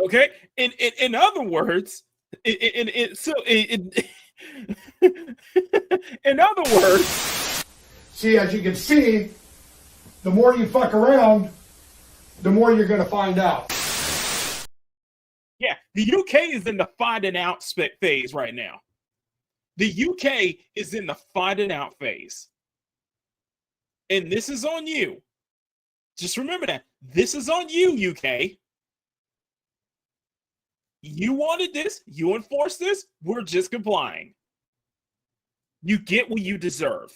Okay, in other words, in other words, See, as you can see, the more you fuck around, the more you're going to find out. yeah, the UK is in the finding out phase right now. The UK is in the finding out phase. And this is on you. Just remember that. This is on you, UK. You wanted this. You enforced this. We're just complying. You get what you deserve.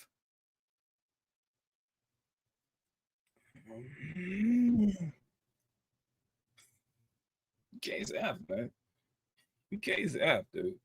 UK's F, man. UK's F, dude.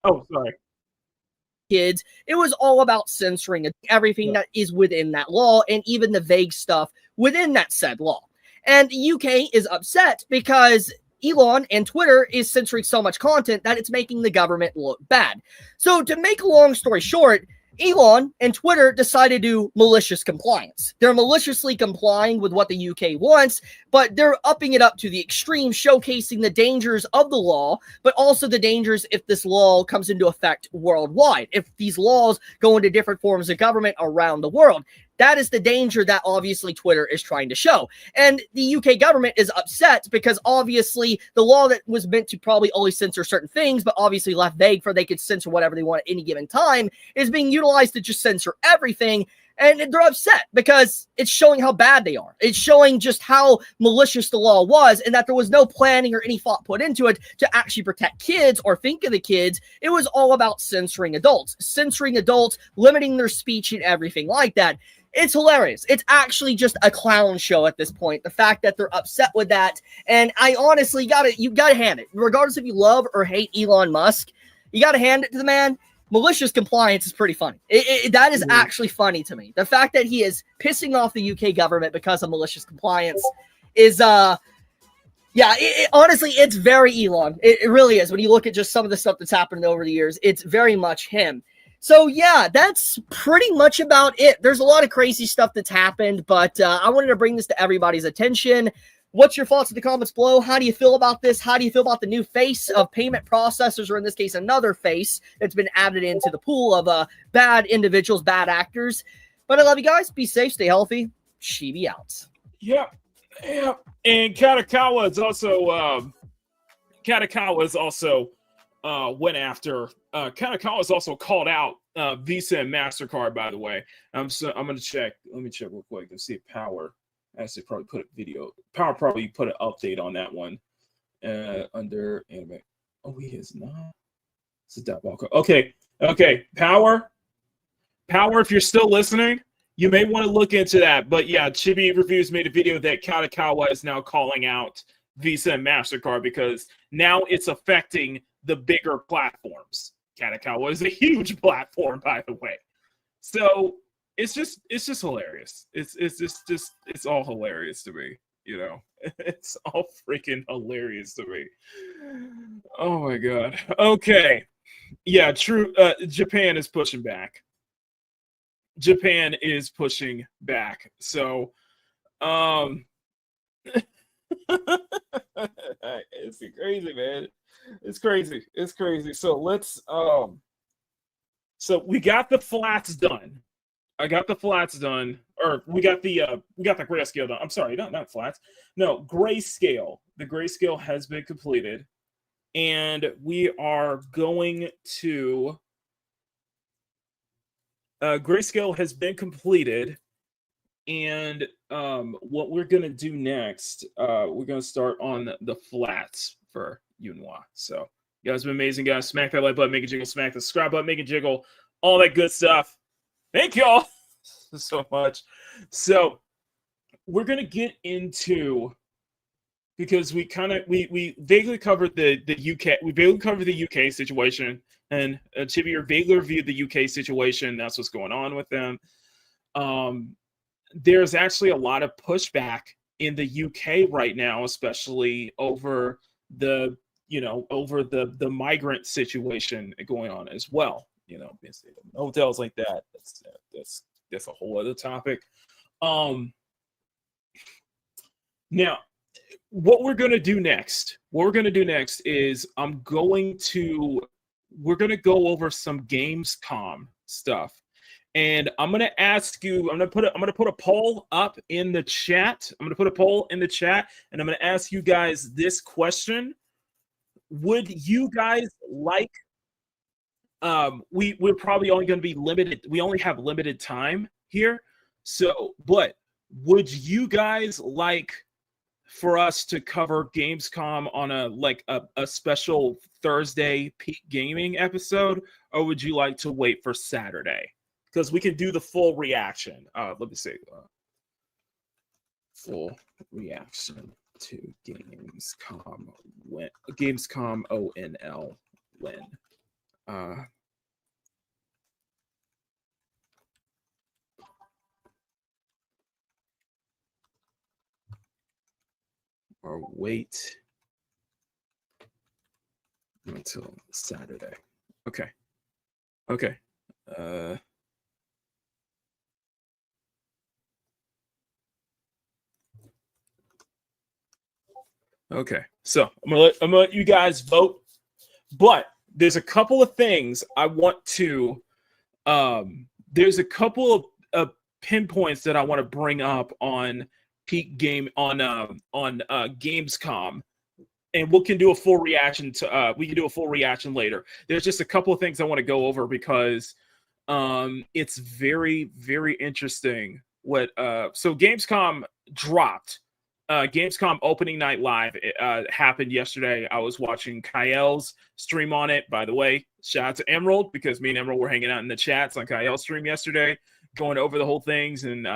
Oh, sorry. Kids, it was all about censoring everything that is within that law and even the vague stuff within that said law. And the UK is upset because Elon and Twitter is censoring so much content that it's making the government look bad. So to make a long story short, Elon and Twitter decided to do malicious compliance. They're maliciously complying with what the UK wants, but they're upping it up to the extreme, showcasing the dangers of the law, but also the dangers if this law comes into effect worldwide, if these laws go into different forms of government around the world. That is the danger that obviously Twitter is trying to show. And the UK government is upset because obviously the law that was meant to probably only censor certain things, but obviously left vague for they could censor whatever they want at any given time, is being utilized to just censor everything. And they're upset because it's showing how bad they are. It's showing just how malicious the law was and that there was no planning or any thought put into it to actually protect kids or think of the kids. It was all about censoring adults, limiting their speech and everything like that. It's hilarious. It's actually just a clown show at this point. The fact that they're upset with that. And I honestly you gotta hand it. Regardless if you love or hate Elon Musk, you gotta hand it to the man. Malicious compliance is pretty funny. That is actually funny to me. The fact that he is pissing off the UK government because of malicious compliance is, honestly, it's very Elon. It really is. When you look at just some of the stuff that's happened over the years, it's very much him. So, yeah, that's pretty much about it. There's a lot of crazy stuff that's happened, but I wanted to bring this to everybody's attention. What's your thoughts in the comments below? How do you feel about this? How do you feel about the new face of payment processors, or in this case, another face that's been added into the pool of bad individuals, bad actors? But I love you guys. Be safe. Stay healthy. Chibi out. Yep. And Katakawa is also went after. Katakawa is also called out Visa and MasterCard, by the way. I'm going to check. Let me check real quick and see if Power actually probably put a video. Power probably put an update on that one under anime. Oh, he is not. It's a dot walker. Okay. Power, if you're still listening, you may want to look into that. But yeah, Chibi Reviews made a video that Katakawa is now calling out Visa and MasterCard because now it's affecting the bigger platforms. Katakawa is a huge platform, by the way. So it's just hilarious. It's all hilarious to me, you know. It's all freaking hilarious to me. Oh my god. Okay. Yeah, true. Japan is pushing back. So it's crazy, man. It's crazy. So let's so we got the flats done. I got the flats done, or we got the grayscale done. I'm sorry, not flats. No, grayscale. The grayscale has been completed, and we are going to. Grayscale has been completed, and what we're gonna do next, we're gonna start on the flats for Yunhua. So, you guys have been amazing, guys. Smack that like button, make it jiggle. Smack the subscribe button, make it jiggle. All that good stuff. Thank y'all so much. So we're gonna get into because we vaguely covered the UK. We vaguely covered the UK situation, and Chibier vaguely reviewed the UK situation. That's what's going on with them. There's actually a lot of pushback in the UK right now, especially over the migrant situation going on as well. Hotels like that. That's a whole other topic. Now, what we're going to do next is we're going to go over some Gamescom stuff. And I'm going to ask you, I'm going to put a poll up in the chat. I'm going to put a poll in the chat, and I'm going to ask you guys this question. Would you guys like, we're probably only going to be limited. We only have limited time here. So, but would you guys like for us to cover Gamescom on a special Thursday peak gaming episode, or would you like to wait for Saturday? Because we can do the full reaction. Let me see. Full reaction to Gamescom when Gamescom ONL when. Or wait until Saturday. Okay. Okay, so I'm gonna let you guys vote, but there's a couple of things I want to. There's a couple of pinpoints that I want to bring up on Gamescom, and we can do a full reaction to. We can do a full reaction later. There's just a couple of things I want to go over because it's very, very interesting. So Gamescom dropped. Gamescom opening night live happened yesterday. I was watching Kyle's stream on it. By the way, shout out to Emerald, because me and Emerald were hanging out in the chats on Kyle's stream yesterday, going over the whole things. And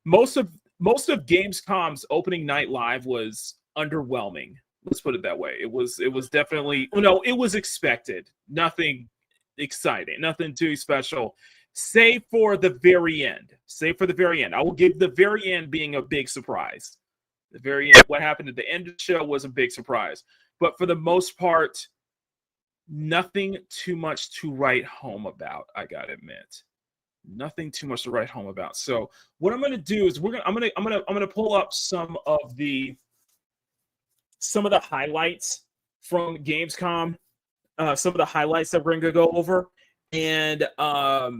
most of Gamescom's opening night live was underwhelming. Let's put it that way. It was definitely, it was expected. Nothing exciting, nothing too special, save for the very end. I will give the very end being a big surprise. The very end, what happened at the end of the show was a big surprise. But for the most part, nothing too much to write home about, I gotta admit. Nothing too much to write home about. So what I'm gonna do is I'm gonna pull up some of the highlights from Gamescom, some of the highlights that we're gonna go over, and I'll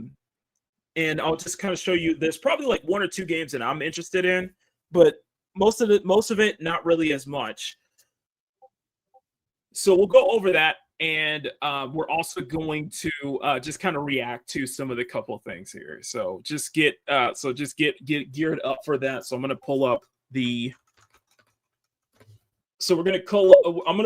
just kind of show you. There's probably like one or two games that I'm interested in, but most of it, not really as much. So we'll go over that, and we're also going to just kind of react to some of the couple things here. So just get geared up for that. So I'm gonna pull up the. So I'm gonna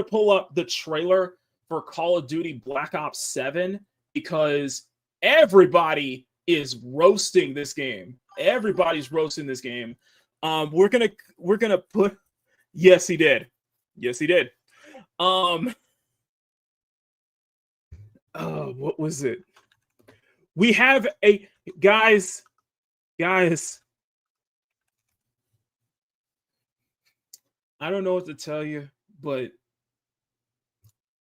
pull up the trailer for Call of Duty Black Ops 7 because everybody is roasting this game. Everybody's roasting this game. We're gonna put. Yes, he did. What was it? We have a guys. I don't know what to tell you, but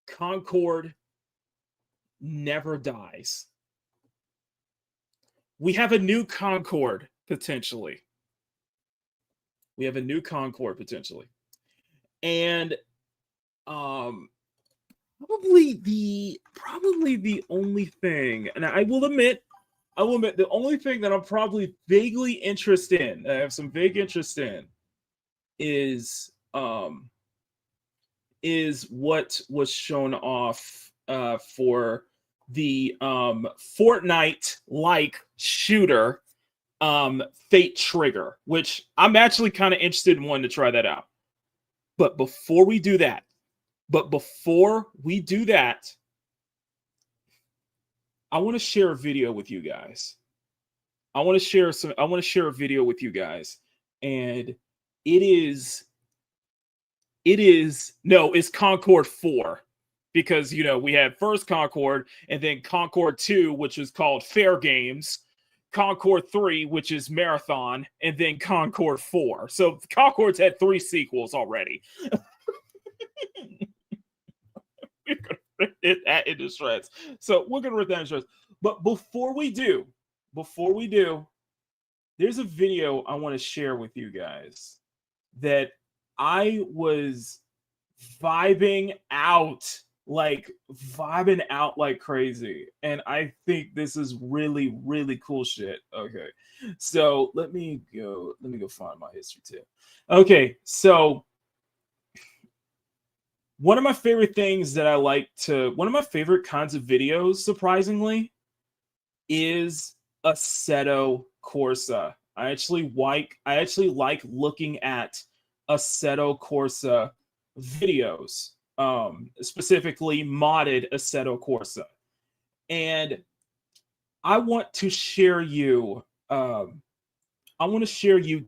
Concord never dies. We have a new Concord potentially. And probably the only thing, and I will admit the only thing that I'm probably vaguely interested in, I have some vague interest in, is what was shown off for the Fortnite-like shooter, Fate Trigger, which I'm actually kind of interested in wanting to try that out. But before we do that, I want to share a video with you guys. I want to share a video with you guys, and it is It's Concord 4. Because, we had first Concord, and then Concord 2, which is called Fair Games, Concord 3, which is Marathon, and then Concord 4. So Concord's had 3 sequels already. We're going to rip that into shreds. So we're going to rip that into shreds. But before we do, there's a video I want to share with you guys that I was vibing out like crazy, and I think this is really, really cool shit. Okay, so let me go find my history tip. Okay, so one of my favorite kinds of videos, surprisingly, is Assetto Corsa. I actually like looking at Assetto Corsa videos, specifically modded Assetto Corsa. And I want to share you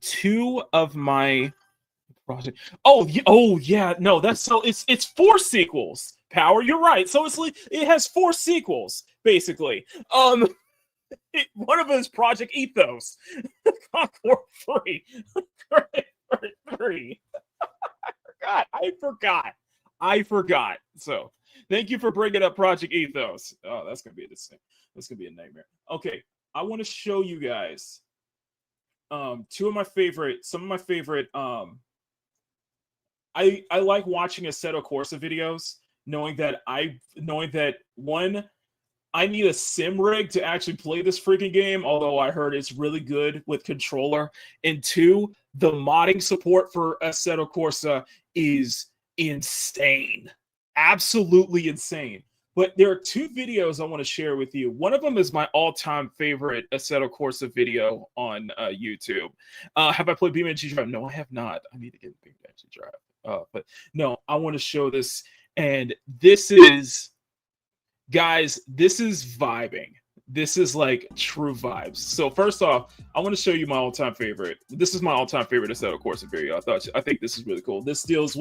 two of my project. Oh yeah, no, that's so it's 4 sequels. Power, you're right. So it has 4 sequels, basically. One of them is Project Ethos. Concord 3. 3. I forgot. So thank you for bringing up Project Ethos. Oh, that's gonna be a nightmare. Okay, I want to show you guys some of my favorite. I like watching Assetto Corsa videos, knowing that one, I need a sim rig to actually play this freaking game, although I heard it's really good with controller. And 2, the modding support for Assetto Corsa is insane. Absolutely insane. But there are 2 videos I want to share with you. One of them is my all-time favorite Assetto Corsa video on YouTube. Have I played BeamNG Drive? No, I have not. I need to get BeamNG Drive. But no, I want to show this. And this is... Guys, this is vibing. This is like true vibes. So first off, I want to show you my all-time favorite. This is my all-time favorite Assetto Corsa video. I think this is really cool. This is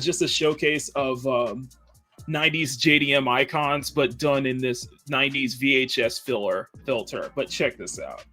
just a showcase of 90s JDM icons, but done in this 90s VHS filter. But check this out.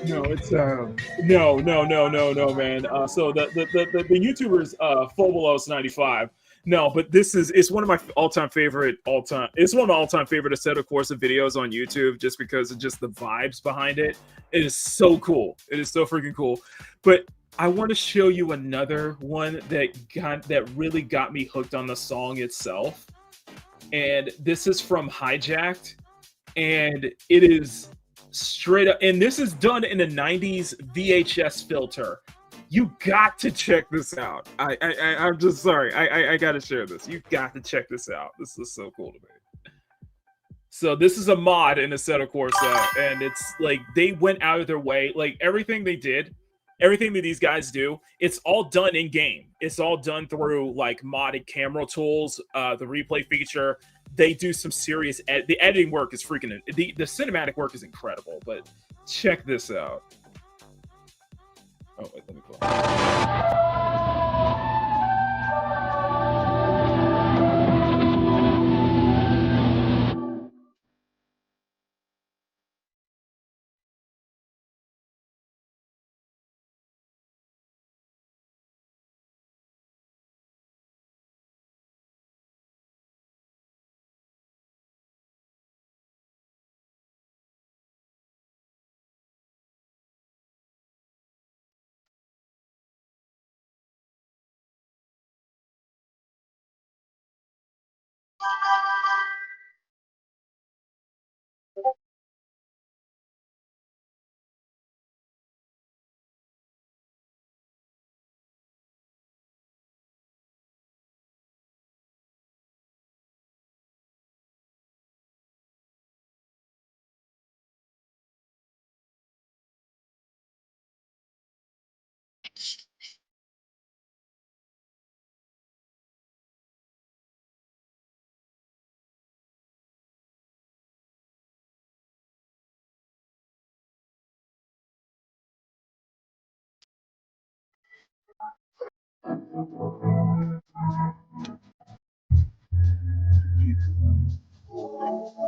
No, it's no, man. So the YouTuber's Fobelos95. No, but it's one of my all-time favorite It's one of my all-time favorite Assetto Corsa videos on YouTube, just because of just the vibes behind it. It is so cool. It is so freaking cool. But I want to show you another one that really got me hooked on the song itself. And this is from Hijacked, and it is straight up, and this is done in a 90s VHS filter. You got to check this out. I'm just sorry. I got to share this. You got to check this out. This is so cool to me. So this is a mod in Assetto Corsa, and it's like they went out of their way. Like everything they did, everything that these guys do, it's all done in game. It's all done through like modded camera tools, the replay feature. They do some serious the editing work is freaking the cinematic work is incredible. But check this out. Oh wait, let me pull it.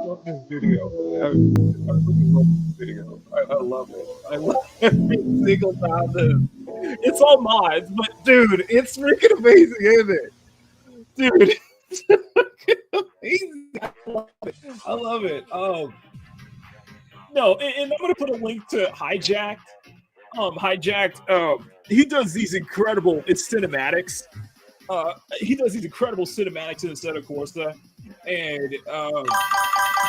love this video. I freaking love this video. I love it. I love every single time this. It's all mods, but dude, it's freaking amazing, isn't it? Dude, it's freaking amazing. I love it. No, and I'm gonna put a link to Hijacked. He does these incredible cinematics. He does these incredible cinematics in the Assetto Corsa, and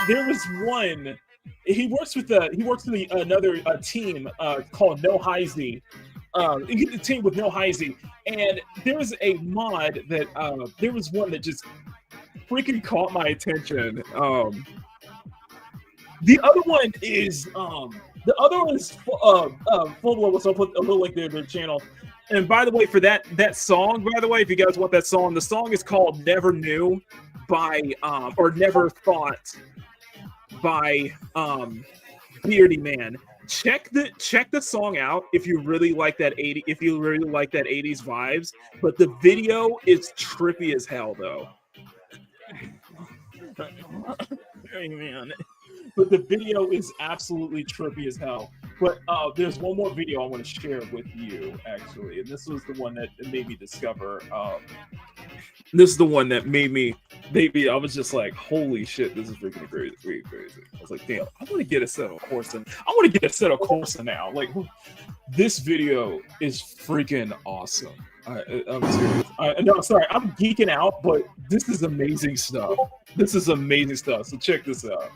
there was one. He works with another team called No Heisey. The team with No Heisey, and there was a mod that there was one that just freaking caught my attention. The other one is full blown. So I'll put a little link there to the channel. And by the way, for that song, by the way, if you guys want that song, the song is called "Never Knew" by or "Never Thought" by Beardy Man. Check the song out if you really like that 80s vibes. But the video is trippy as hell, though. Hey, man. But the video is absolutely trippy as hell. But there's one more video I want to share with you, actually. And this was the one that made me discover. This is the one that made me, I was just like, holy shit, this is freaking crazy. I was like, damn, I want to get a Assetto Corsa now. Like, this video is freaking awesome. I'm serious. No, sorry, I'm geeking out, but this is amazing stuff. So check this out.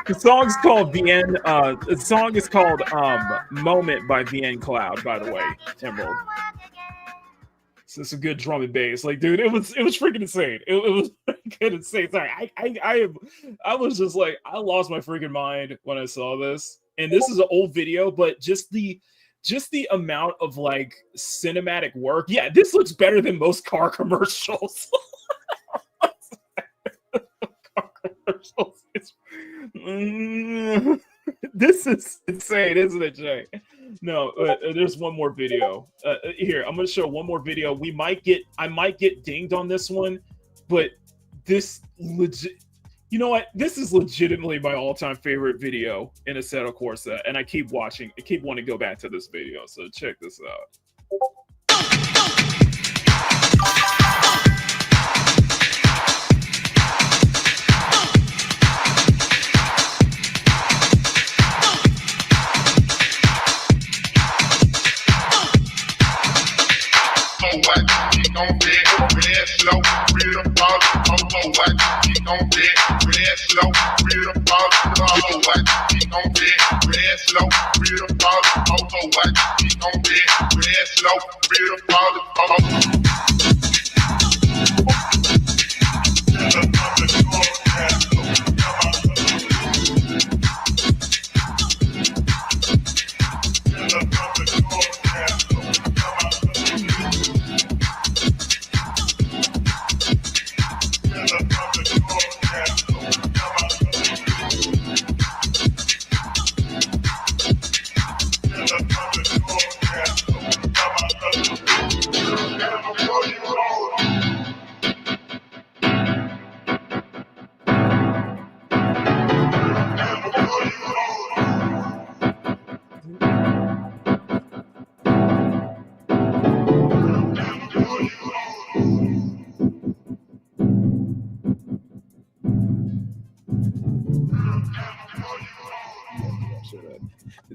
The song's called The song is called "Moment" by VN Cloud. By the way, Emerald. So it's a good drum and bass. Like, dude, it was freaking insane. It was freaking insane. Sorry, I was just like, I lost my freaking mind when I saw this. And this is an old video, but just the amount of like cinematic work. Yeah, this looks better than most car commercials. This is insane, isn't it, Jay? No, there's one more video. Here, I'm gonna show one more video. I might get dinged on this one, but this legit. You know what? This is legitimately my all-time favorite video in Assetto Corsa, and I keep wanting to go back to this video. So check this out.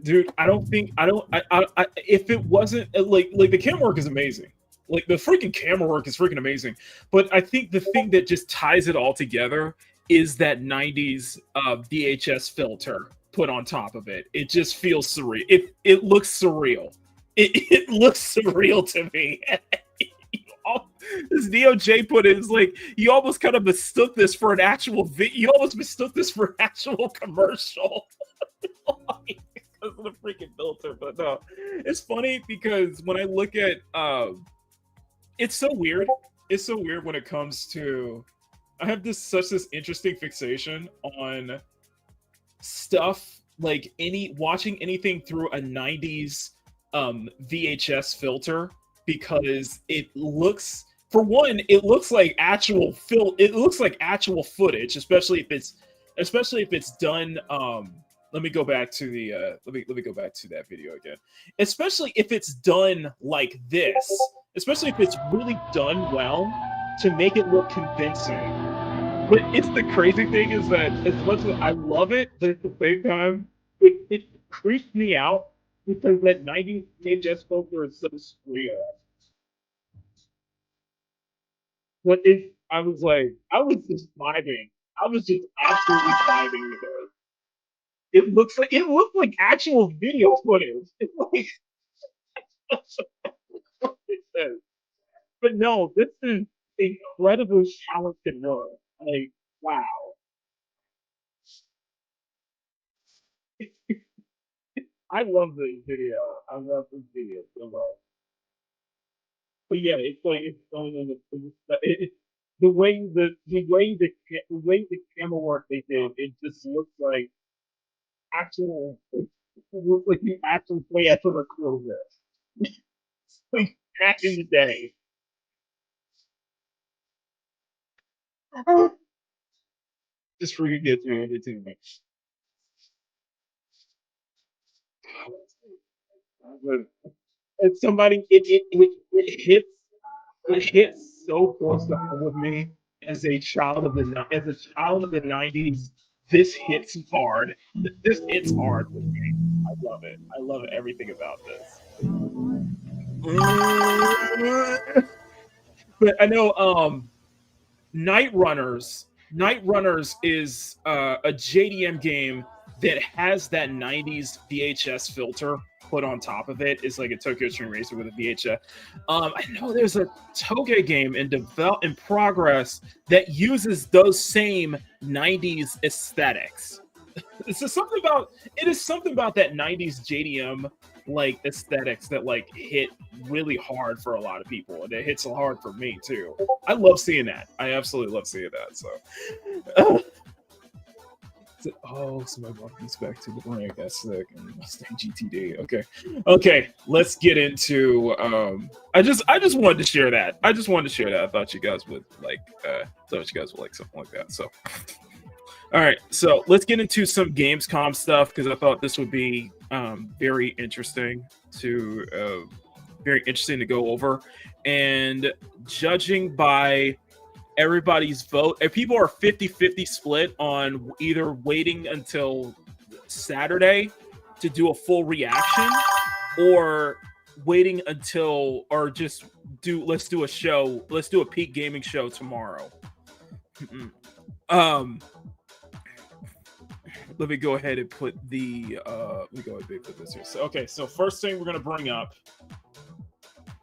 dude, I don't think if it wasn't like the camera work is amazing. Like the freaking camera work is freaking amazing. But I think the thing that just ties it all together is that 90s VHS filter put on top of it. It just feels surreal. It looks surreal. It looks surreal to me. This DOJ put it is like you almost kind of mistook this for an actual you almost mistook this for an actual commercial. Because of the freaking filter. But no, it's funny because when I look at it's so weird. It's so weird when it comes to I have this interesting fixation on stuff like watching anything through a 90s VHS filter because it looks like actual footage, especially if it's done let me go back to the let me go back to that video again. Especially if it's done like this, especially if it's really done well to make it look convincing. But it's the crazy thing is that as much as I love it, but at the same time, it creeps me out because that 90s VHS filter is so surreal. But I was just vibing. I was just absolutely vibing with it. It looked like actual video footage. It's like, but no, this is incredibly talented work. Like, wow. I love this video. I love this video so much. But yeah, it's like the way the camera work they did, it just looks like actual. It looks like the actual way I sort of record this. Like back in the day. Just freaking gets me into too much. And somebody, it hits so close to home with me as a child of the 90s. This hits hard. This hits hard with me. I love it. I love everything about this. But I know Night Runners is a JDM game that has that 90s VHS filter put on top of it. It's like a Tokyo Stream Racer with a VHS. I know there's a Toge game in progress that uses those same 90s aesthetics. It is something about that 90s JDM like aesthetics that like hit really hard for a lot of people, and it hits so hard for me too. I love seeing that. I absolutely love seeing that. So my welcome's back to the ring. I guess sick and Mustang GTD. Okay. Let's get into. I just wanted to share that. I thought you guys would like. Something like that. So. All right, so let's get into some Gamescom stuff because I thought this would be very interesting to go over. And judging by everybody's vote, if people are 50-50 split on either waiting until Saturday to do a full reaction or waiting until let's do a show. Let's do a peak gaming show tomorrow. Let me go ahead and put the put this here. So first thing we're gonna bring up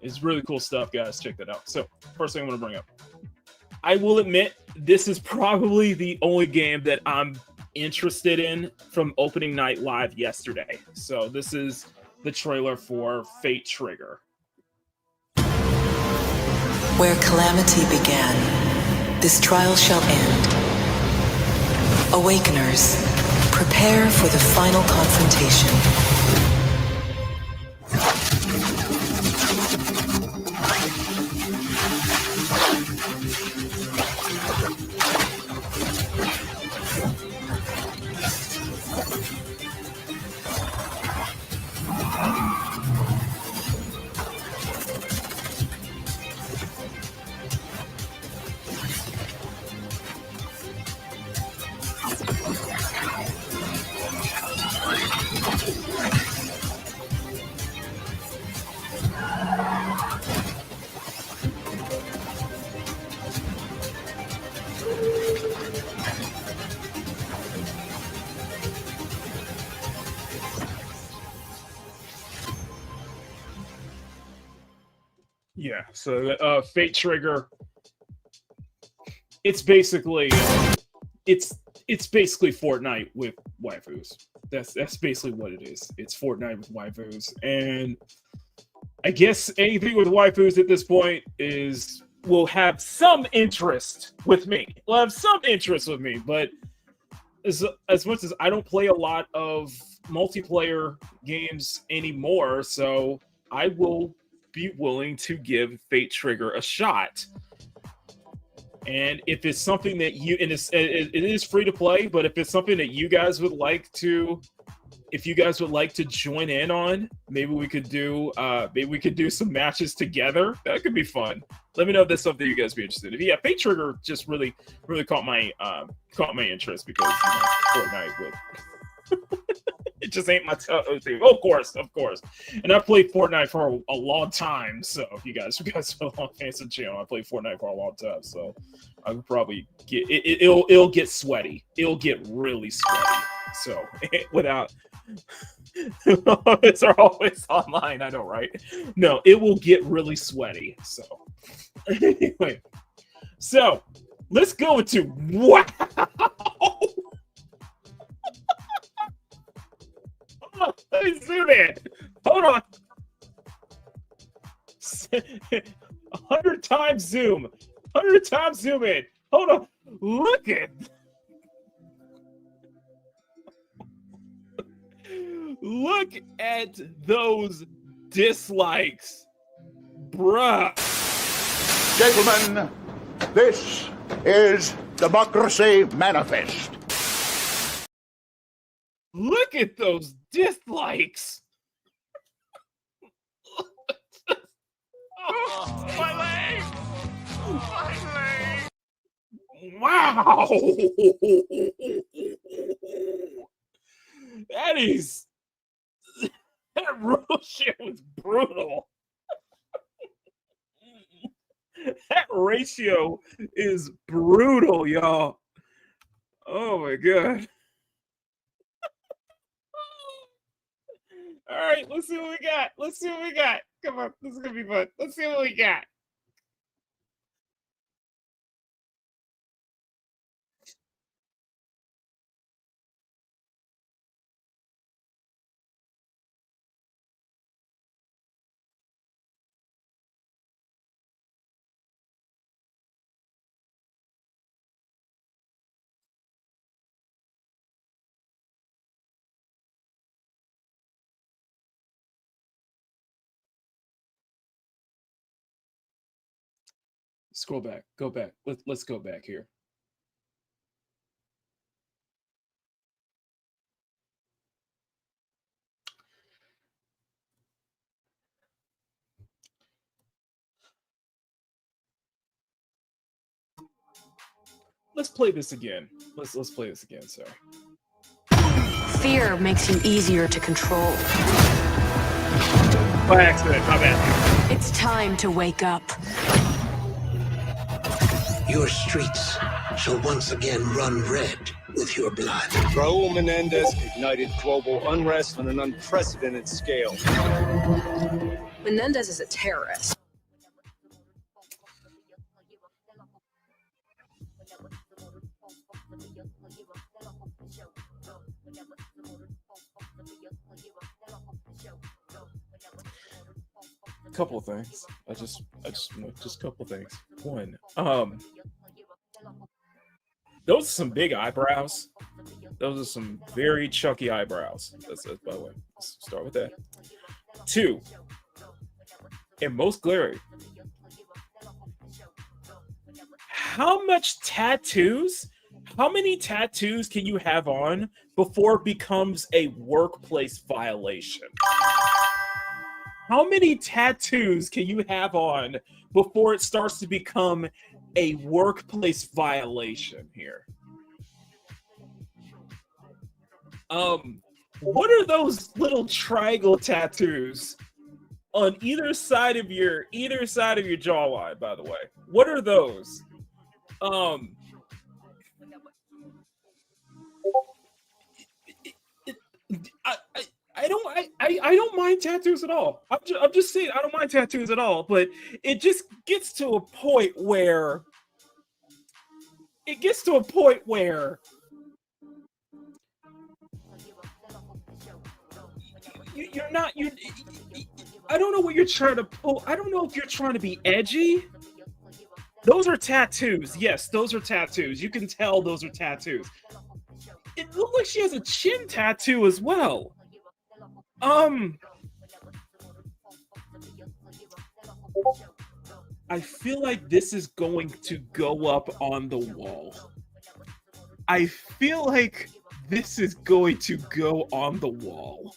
is really cool stuff, guys. Check that out. So first thing I'm gonna bring up. I will admit this is probably the only game that I'm interested in from opening night live yesterday. So this is the trailer for Fate Trigger. Where calamity began, this trial shall end. Awakeners, prepare for the final confrontation. So Fate Trigger. It's basically it's basically Fortnite with waifus. That's basically what it is. It's Fortnite with waifus, and I guess anything with waifus at this point will have some interest with me. Will have some interest with me, but as much as I don't play a lot of multiplayer games anymore, so I will be willing to give Fate Trigger a shot. And if it's something that it is free to play, but if it's something that you guys would like to, if you guys would like to join in on, maybe we could do some matches together. That could be fun. Let me know if that's something you guys be interested in. Yeah, Fate Trigger just really caught my interest because Fortnite with it just ain't my thing. Of course. And I played Fortnite for a long time. So if you guys are long fans of the channel, I played Fortnite for a long time. So I could probably get it'll get sweaty. It'll get really sweaty. So without it's always online, I know, right? No, it will get really sweaty. So anyway, so let's go into wow. Let me zoom in. Hold on. 100 times zoom. 100 times zoom in. Hold on. Look at those dislikes. Bruh. Gentlemen, this is Democracy Manifest. Look at those dislikes. Oh, my leg. My leg. Wow. That shit was brutal. That ratio is brutal, y'all. Oh my god. All right, let's see what we got. Come on, this is gonna be fun. Let's see what we got. Scroll back. Go back. Let's go back here. Let's play this again. Let's play this again. Sorry. Fear makes you easier to control. By accident. My bad. It's time to wake up. Your streets shall once again run red with your blood. Raul Menendez ignited global unrest on an unprecedented scale. Menendez is a terrorist. Couple of things. I just couple of things. One, those are some big eyebrows. Those are some very chunky eyebrows. That's by the way. Let's start with that. Two, and most glaring, how many tattoos can you have on before it becomes a workplace violation? How many tattoos can you have on before it starts to become a workplace violation here? What are those little triangle tattoos on either side of your jawline, by the way? What are those? I don't mind tattoos at all. I'm just saying I don't mind tattoos at all, but it just gets to a point where you're not you. I don't know what you're trying to pull. I don't know if you're trying to be edgy. Those are tattoos. Yes, those are tattoos. You can tell those are tattoos. It looks like she has a chin tattoo as well. I feel like this is going to go up on the wall. I feel like this is going to go on the wall.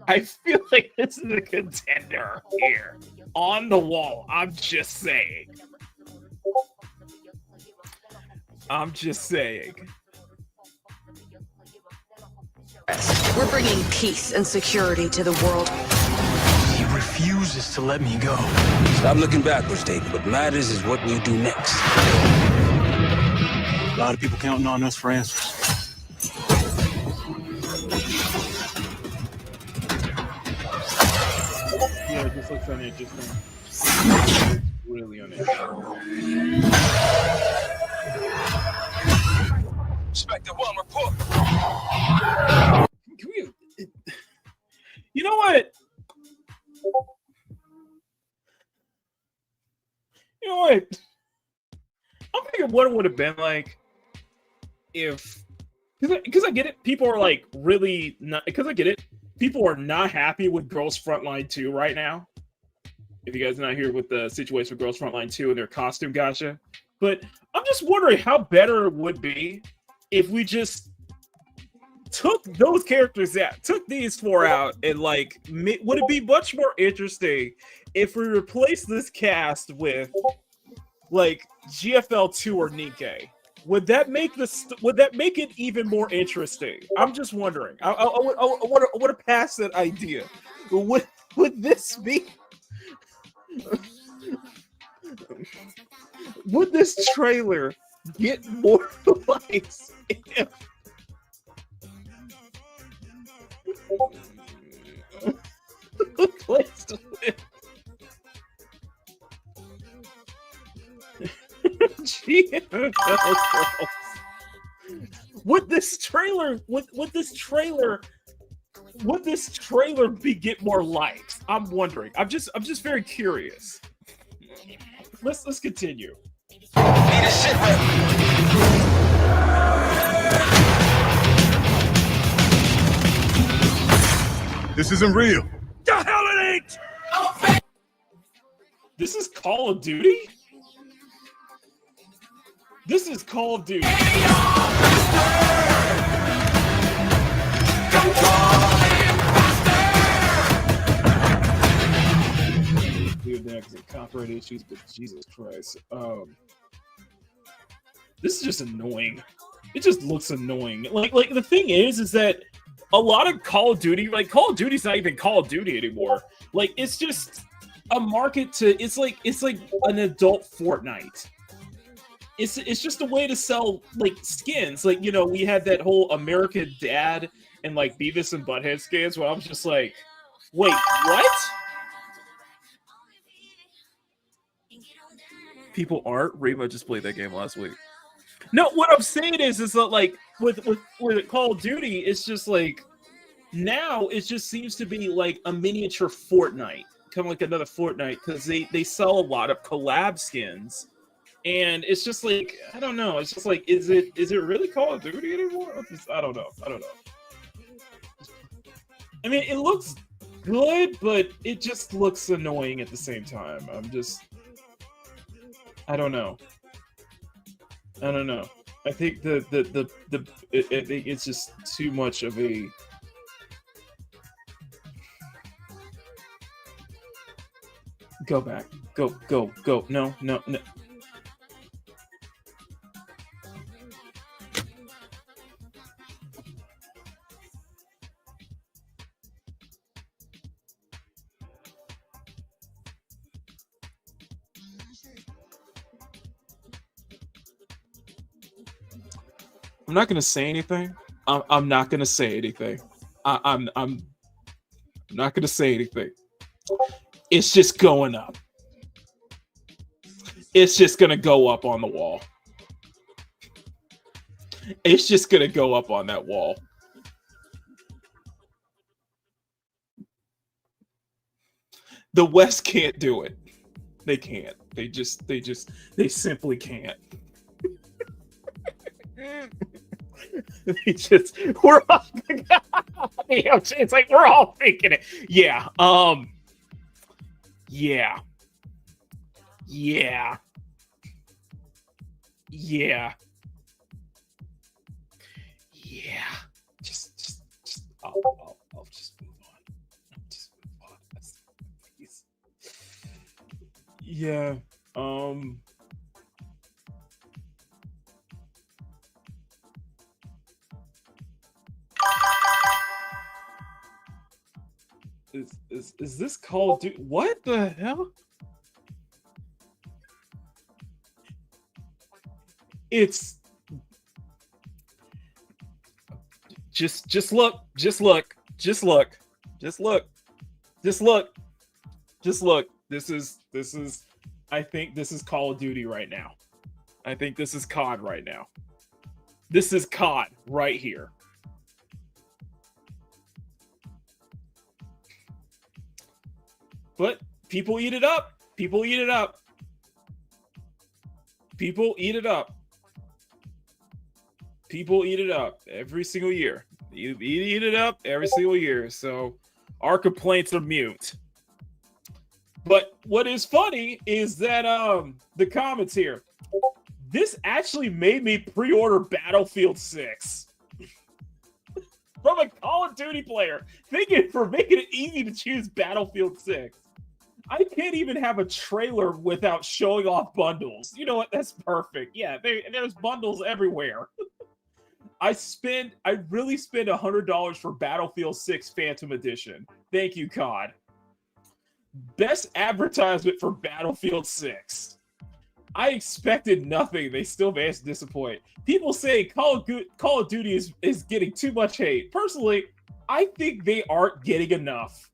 I feel like this is a contender here. On the wall. I'm just saying. We're bringing peace and security to the world. He refuses to let me go. Stop looking backwards, David. What matters is what we do next. A lot of people counting on us for answers. Yeah, it just looks uninteresting. It's really uninteresting. Inspector 1, report. You know what? I'm thinking what it would have been like if, because I get it. People are like really not, because I get it. People are not happy with Girls Frontline 2 right now. If you guys are not here with the situation with Girls Frontline 2 and their costume gacha. But I'm just wondering how better it would be if we just took those characters out, took these four out, and like, would it be much more interesting if we replace this cast with like GFL2 or Nikkei? Would that make it even more interesting? I'm just wondering. I want to pass that idea. Would this be? Would this trailer get more likes if place to live? Would this trailer get more likes? I'm wondering. I'm just very curious. Let's continue. This isn't real. The hell it ain't! This is Call of Duty? This is Call of Duty. Dude, next copyright issues, but Jesus Christ. This is just annoying. It just looks annoying. Like the thing is that a lot of Call of Duty, like Call of Duty's not even Call of Duty anymore. Like it's just a market to. It's like an adult Fortnite. It's just a way to sell like skins. Like, you know, we had that whole American Dad and like Beavis and Butthead skins where I was just like, wait, what? People aren't. Reba just played that game last week. No, what I'm saying is that like with Call of Duty, it's just like now it just seems to be like a miniature Fortnite, kind of like another Fortnite, because they sell a lot of collab skins, and it's just like I don't know. It's just like is it really Call of Duty anymore? I don't know. I mean, it looks good, but it just looks annoying at the same time. I don't know. I think it's just too much of a. Go back. Go. No. I'm not gonna say anything. I'm not gonna say anything. I'm not going to say anything. It's just going up. It's just going to go up on the wall. It's just going to go up on that wall. The West can't do it. They can't. They simply can't. We're all, it's like we're all thinking it. Yeah. Yeah. Just I'll just move on. Just move on. Please. Yeah. Is this Call of Duty? What the hell? It's just look. This is I think this is Call of Duty right now. I think this is COD right now. This is COD right here. But people eat it up. People eat it up. People eat it up. People eat it up every single year. You eat it up every single year. So our complaints are mute. But what is funny is that the comments here. This actually made me pre-order Battlefield 6. From a Call of Duty player, thinking for making it easy to choose Battlefield 6. I can't even have a trailer without showing off bundles. You know what? That's perfect. Yeah, there's bundles everywhere. I really spent $100 for Battlefield 6 Phantom Edition. Thank you, COD. Best advertisement for Battlefield 6. I expected nothing. They still managed to disappoint. People say Call of Duty is getting too much hate. Personally, I think they aren't getting enough.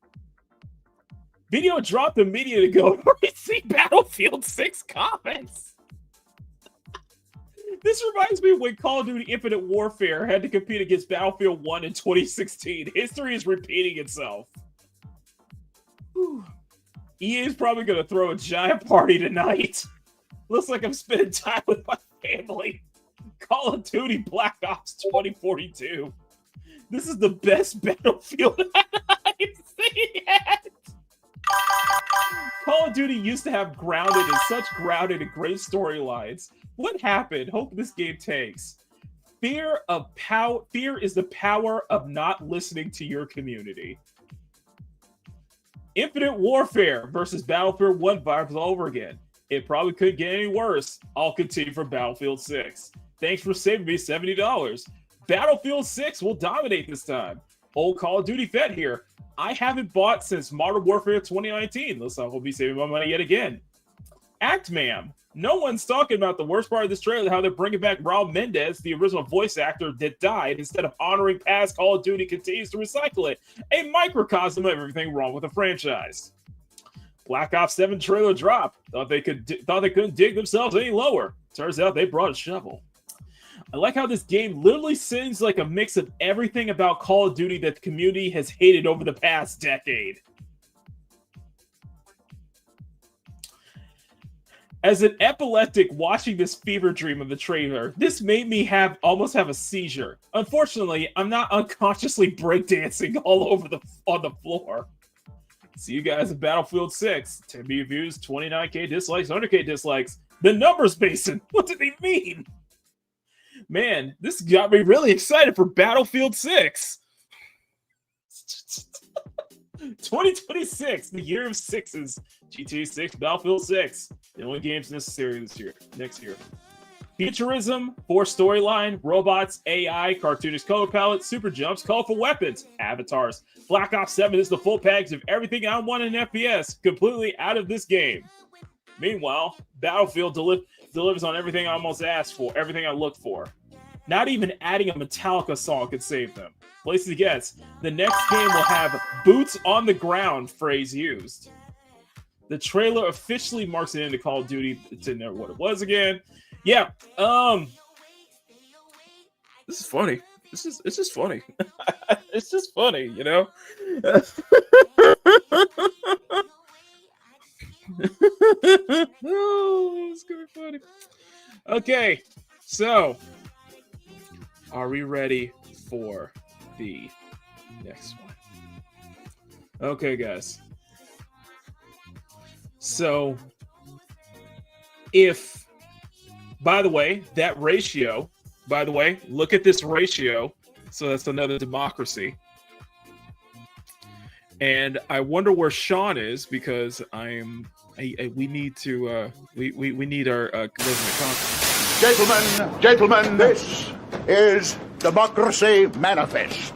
Video dropped a minute ago where we see Battlefield 6 comments. This reminds me of when Call of Duty Infinite Warfare had to compete against Battlefield 1 in 2016. History is repeating itself. Whew. EA is probably going to throw a giant party tonight. Looks like I'm spending time with my family. Call of Duty Black Ops 2042. This is the best Battlefield I've seen yet. Call of Duty used to have such grounded and great storylines. What happened? Hope this game tanks. Fear is the power of not listening to your community. Infinite Warfare versus Battlefield 1 vibes all over again. It probably couldn't get any worse. I'll continue for Battlefield 6. Thanks for saving me $70. Battlefield 6 will dominate this time. Old Call of Duty vet here. I haven't bought since Modern Warfare 2019. Looks like I'll be saving my money yet again. Actmam. No one's talking about the worst part of this trailer, how they're bringing back Raul Mendez, the original voice actor that died, instead of honoring past Call of Duty continues to recycle it. A microcosm of everything wrong with the franchise. Black Ops 7 trailer drop. Thought they couldn't dig themselves any lower. Turns out they brought a shovel. I like how this game literally seems like a mix of everything about Call of Duty that the community has hated over the past decade. As an epileptic watching this fever dream of the trailer, this made me almost have a seizure. Unfortunately, I'm not unconsciously breakdancing all over on the floor. See you guys at Battlefield 6. 10 million views, 29k dislikes, 100k dislikes. The numbers basin. What do they mean? Man, this got me really excited for Battlefield 6. 2026, the year of sixes. GTA 6, Battlefield 6. The only games necessary next year. Futurism, forced storyline, robots, AI, cartoonish color palette, super jumps, colorful weapons, avatars. Black Ops 7 is the full package of everything I want in FPS, completely out of this game. Meanwhile, Battlefield delivers on everything I almost asked for, everything I looked for. Not even adding a Metallica song could save them. Place to guess, the next game will have boots on the ground phrase used. The trailer officially marks an end to Call of Duty. It's in there what it was again. Yeah. This is funny. It's just funny. It's just funny, you know? Oh, it's gonna be funny. Okay, so are we ready for the next one? Okay, guys. So, if, by the way, that ratio, by the way, look at this ratio. So that's another democracy. And I wonder where Sean is, because we need to we need our Gentlemen, this is Democracy Manifest.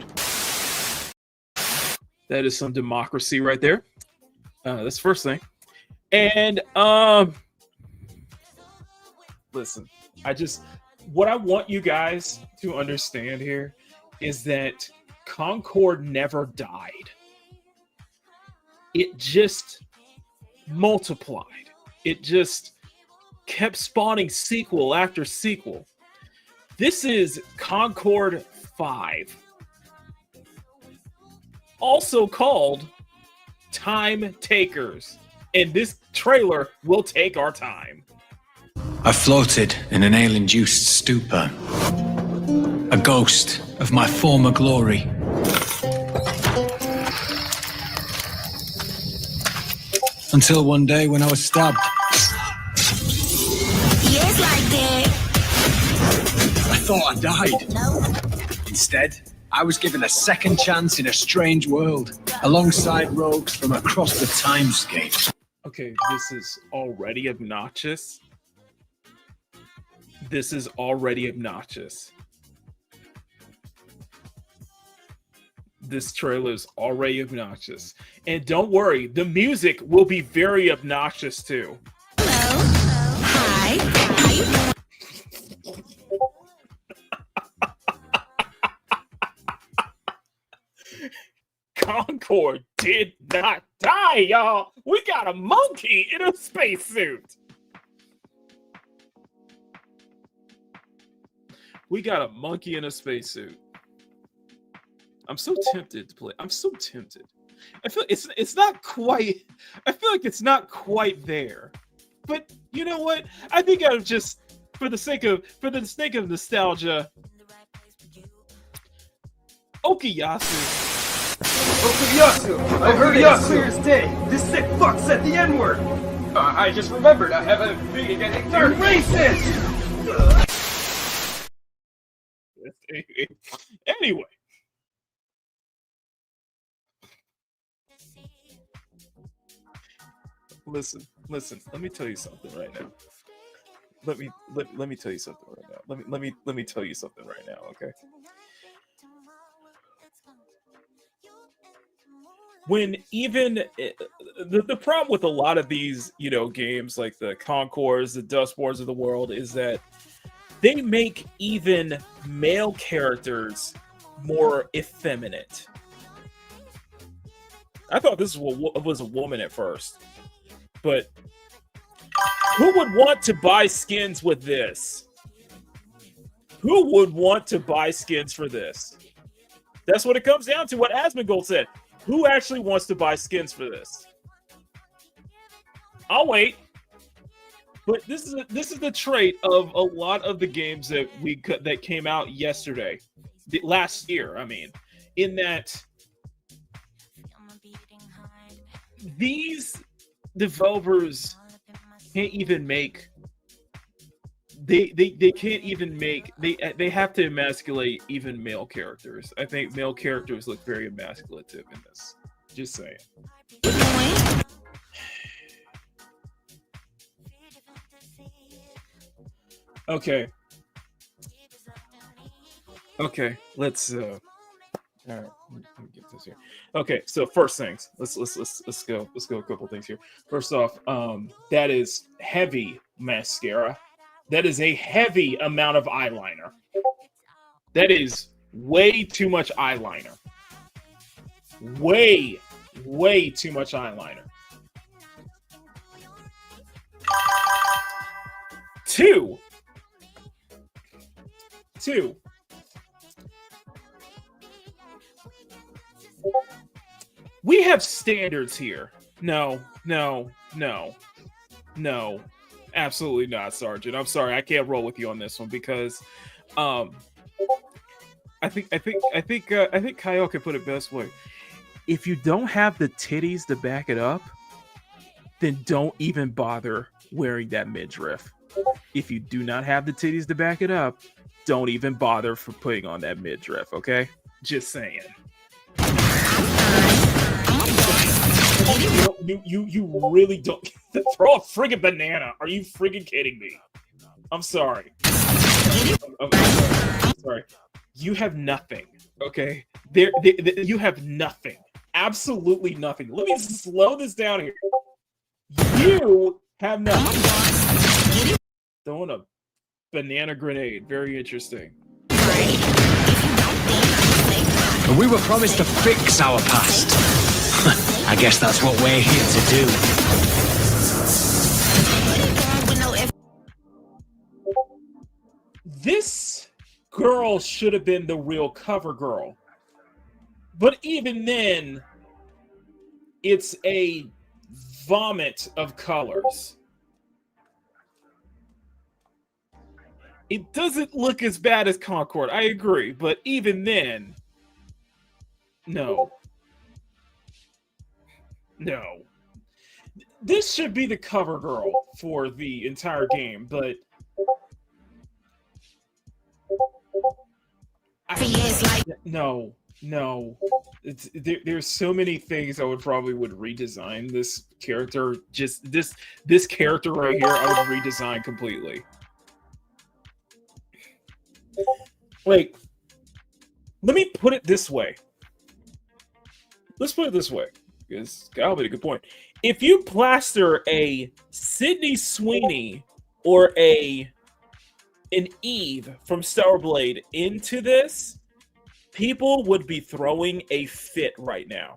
That is some democracy right there. That's the first thing. And listen, what I want you guys to understand here is that Concord never died. It just multiplied. It just kept spawning sequel after sequel. This is Concord 5, also called Time Takers, and this trailer will take our time. I floated in an ale-induced stupor, a ghost of my former glory. Until one day when I was stabbed. Yes, like that. I thought I died. No. Instead, I was given a second chance in a strange world, alongside rogues from across the timescape. Okay, this is already obnoxious. This is already obnoxious. This trailer is already obnoxious. And don't worry, the music will be very obnoxious too. Hello. Hi. How you doing? Concord did not die, y'all. We got a monkey in a spacesuit. We got a monkey in a spacesuit. I'm so tempted to play. I'm so tempted. I feel it's not quite. I feel like it's not quite there. But you know what? I think I'll just, for the sake of nostalgia, Okuyasu. Okuyasu! I heard it as clear as day. This sick fuck said the N-word. I just remembered. I have a meeting at 8:30. Racist. Anyway. Listen. Let me tell you something right now. Let me tell you something right now. Let me tell you something right now. Okay. When even the problem with a lot of these, games like the Concords, the Dustborns of the world, is that they make even male characters more effeminate. I thought this was a woman at first. But who would want to buy skins with this? Who would want to buy skins for this? That's what it comes down to, what Asmongold said. Who actually wants to buy skins for this? I'll wait. But this is the trait of a lot of the games that came out yesterday. Last year, I mean. In that these developers can't even make they can't even make they have to emasculate even male characters. I think male characters look very emasculative in this. Just saying. Okay, let's all right, let me get this here. Okay, so first things, let's go a couple things here. First off, that is heavy mascara. That is a heavy amount of eyeliner. That is way too much eyeliner. Way too much eyeliner. 2. We have standards here. No. Absolutely not, Sergeant. I'm sorry, I can't roll with you on this one because I think Kyle can put it best way. If you don't have the titties to back it up, then don't even bother wearing that midriff. If you do not have the titties to back it up, don't even bother for putting on that midriff, okay? Just saying. You really don't throw a friggin' banana. Are you friggin' kidding me? I'm sorry. I'm sorry. You have nothing, okay? You have nothing. Absolutely nothing. Let me slow this down here. You have nothing. Throwing a banana grenade. Very interesting. We were promised to fix our past. I guess that's what we're here to do. This girl should have been the real cover girl. But even then, it's a vomit of colors. It doesn't look as bad as Concord, I agree, but even then, no. This should be the cover girl for the entire game, but no. There's so many things I would redesign this character. Just this character right here, I would redesign completely. Like, let me put it this way. Let's put it this way, because Kyle made a good point. If you plaster a Sydney Sweeney or an Eve from Starblade into this, people would be throwing a fit right now.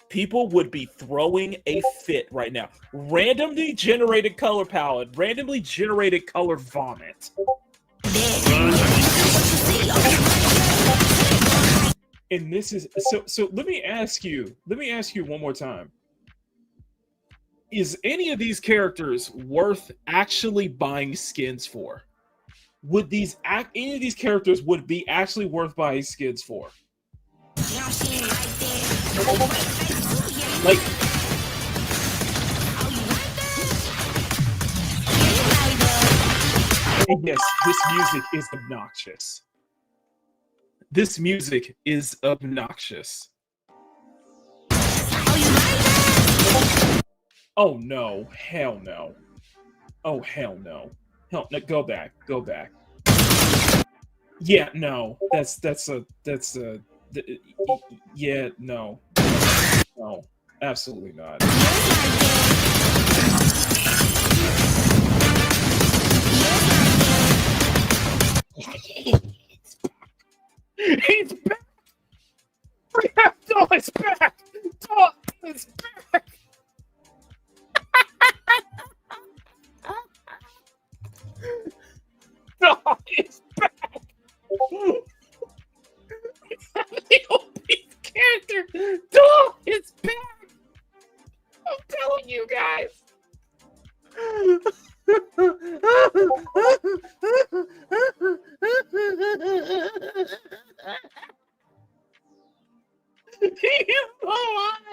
People would be throwing a fit right now. Randomly generated color palette, randomly generated color vomit. And this is so let me ask you one more time. Is any of these characters worth actually buying skins for? Would any of these characters would be actually worth buying skins for? Like, and yes, this music is obnoxious. This music is obnoxious. Oh no, hell no. Oh hell no. Hell no, go back. Yeah, no. Yeah, no. No, absolutely not. He's back! Doll is back! Doll is back! Doll is back! The OP character! Doll is back! I'm telling you guys! He's alive!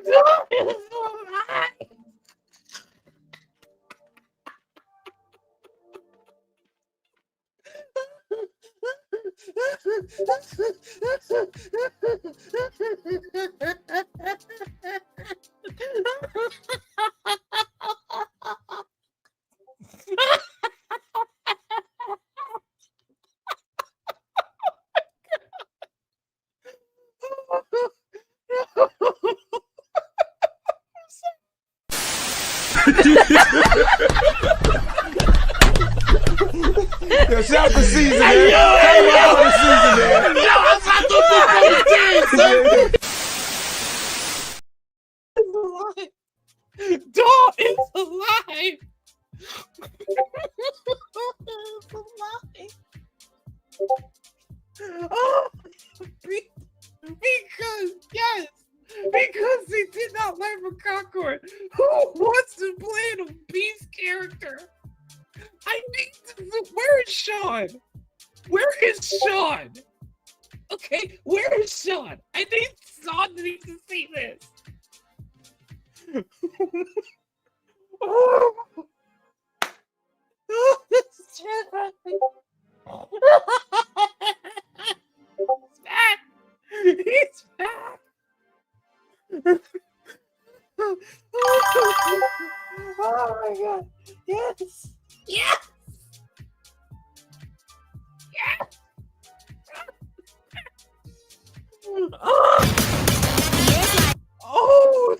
Doll is alive! Yo, shout out to Season, man. Shout out to Season, man. Yo, I'm not the big Dog is alive. It's alive. Oh, because yes, because they did not learn from Concord. Who wants to play a beast character? I need to. Where is Sean? Where is Sean? Okay, where is Sean? I need Sean to see this. Oh, this is terrifying. He's back. He's back. Oh my god. Yes. Yes. Yes. Oh,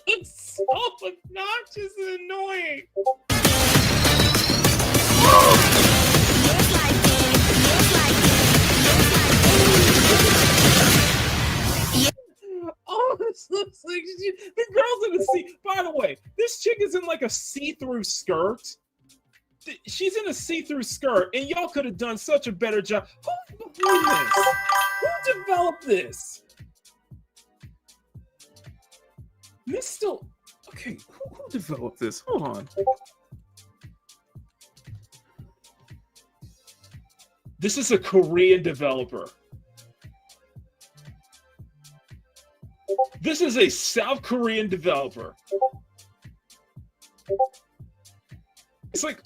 it's so obnoxious and annoying. Oh, this looks like the girl's in a see. By the way, this chick is in like a see-through skirt. She's in a see-through skirt, and y'all could have done such a better job. Who's behind this? Who developed this? This still okay. Who developed this? Hold on. This is a Korean developer. This is a South Korean developer. It's like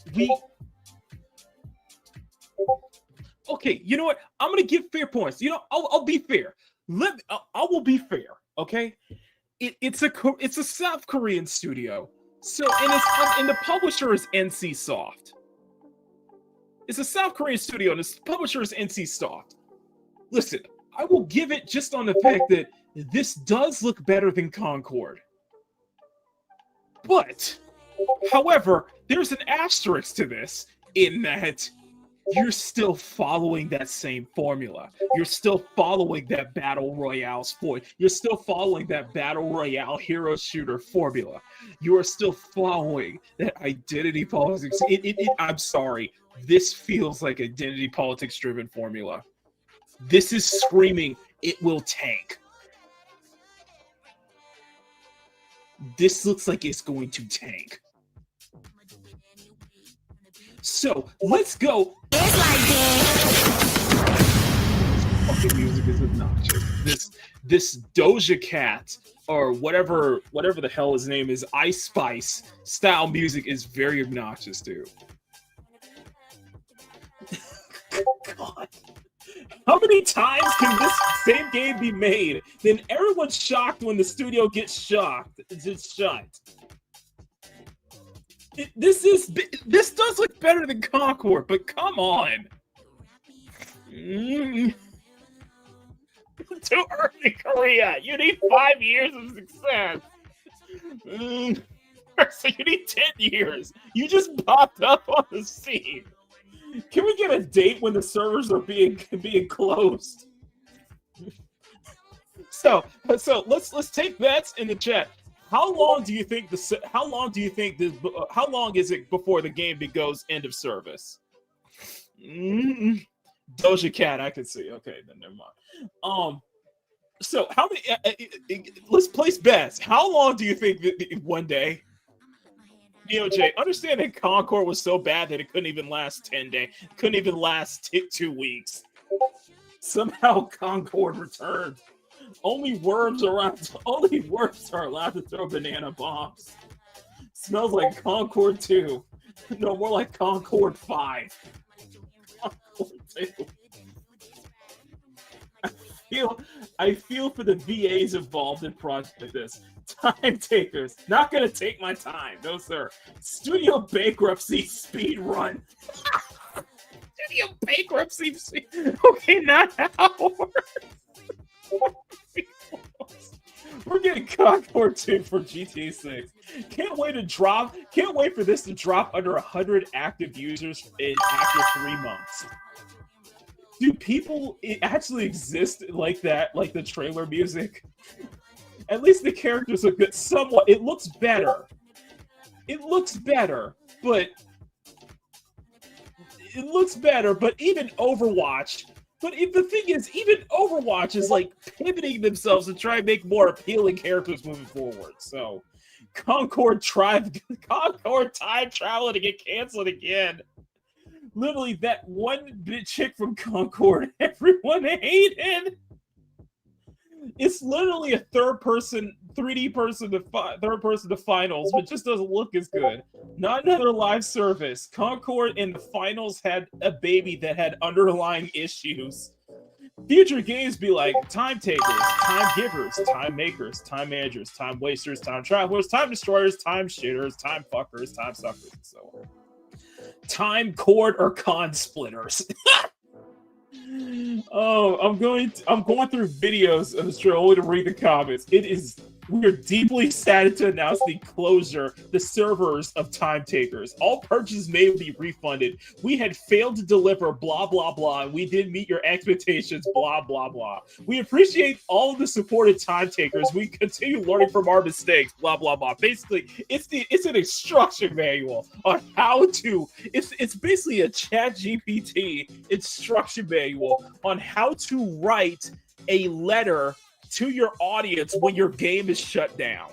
okay, you know what? I'm gonna give fair points. You know, I'll be fair. I will be fair. Okay, it's a South Korean studio. So and the publisher is NCSoft. It's a South Korean studio, and the publisher is NCSoft. Listen, I will give it just on the fact that this does look better than Concord. But, however, there's an asterisk to this in that you're still following that same formula. You're still following that Battle Royale sport. You're still following that Battle Royale hero shooter formula. You are still following that identity politics. I'm sorry. This feels like identity politics driven formula. This is screaming, it will tank. This looks like it's going to tank. So let's go. Fucking music is obnoxious. This Doja Cat or whatever the hell his name is, Ice Spice style music is very obnoxious too. God. How many times can this same game be made? Then everyone's shocked when the studio gets shocked. It's shut. This does look better than Concord, but come on. Too early, Korea. You need 5 years of success. So you need 10 years. You just popped up on the scene. Can we get a date when the servers are being closed? So let's take bets in the chat. How long is it before the game goes end of service? Doja Cat, I can see. Okay, then never mind. So how many? Let's place bets. How long do you think that one day? DOJ, understand that Concord was so bad that it couldn't even last 10 days. Couldn't even last 2 weeks. Somehow Concord returned. Only worms are allowed to throw banana bombs. Smells like Concord 2. No, more like Concord 5. Concord 2. I feel for the VAs involved in projects like this. Time takers. Not gonna take my time. No, sir. Studio bankruptcy speed run. Studio bankruptcy speed. Okay, not hours. We're getting Concord 2 for GTA 6. Can't wait for this to drop under 100 active users after 3 months. Do people actually exist like that, like the trailer music? At least the characters look good somewhat. It looks better. But even Overwatch. But the thing is, even Overwatch is like pivoting themselves to try and make more appealing characters moving forward. So, Concord time travel to get canceled again. Literally, that one chick from Concord, everyone hated. It's literally a third person to finals, but just doesn't look as good. Not another live service. Concord in the finals had a baby that had underlying issues. Future games be like time takers, time givers, time makers, time managers, time wasters, time travelers, time destroyers, time shitters, time fuckers, time suckers, and so on. Time cord or con splitters. Oh, I'm going through videos of this trailer only to read the comments. We are deeply saddened to announce the servers of Time Takers. All purchases may be refunded. We had failed to deliver, blah, blah, blah, and we didn't meet your expectations, blah, blah, blah. We appreciate all of the supported Time Takers. We continue learning from our mistakes, blah, blah, blah. Basically, it's an instruction manual on how to, it's basically a ChatGPT instruction manual on how to write a letter to your audience when your game is shut down.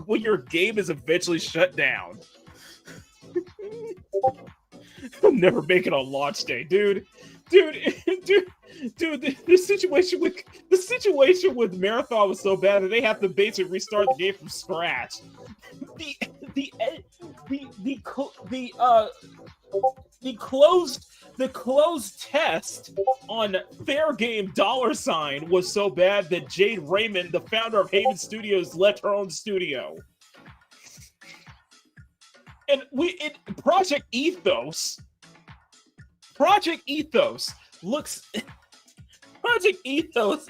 When your game is eventually shut down. I'll never make it on launch day, dude. The situation with Marathon was so bad that they have to basically restart the game from scratch. The closed test on Fair Game $ was so bad that Jade Raymond, the founder of Haven Studios, left her own studio. And Project Ethos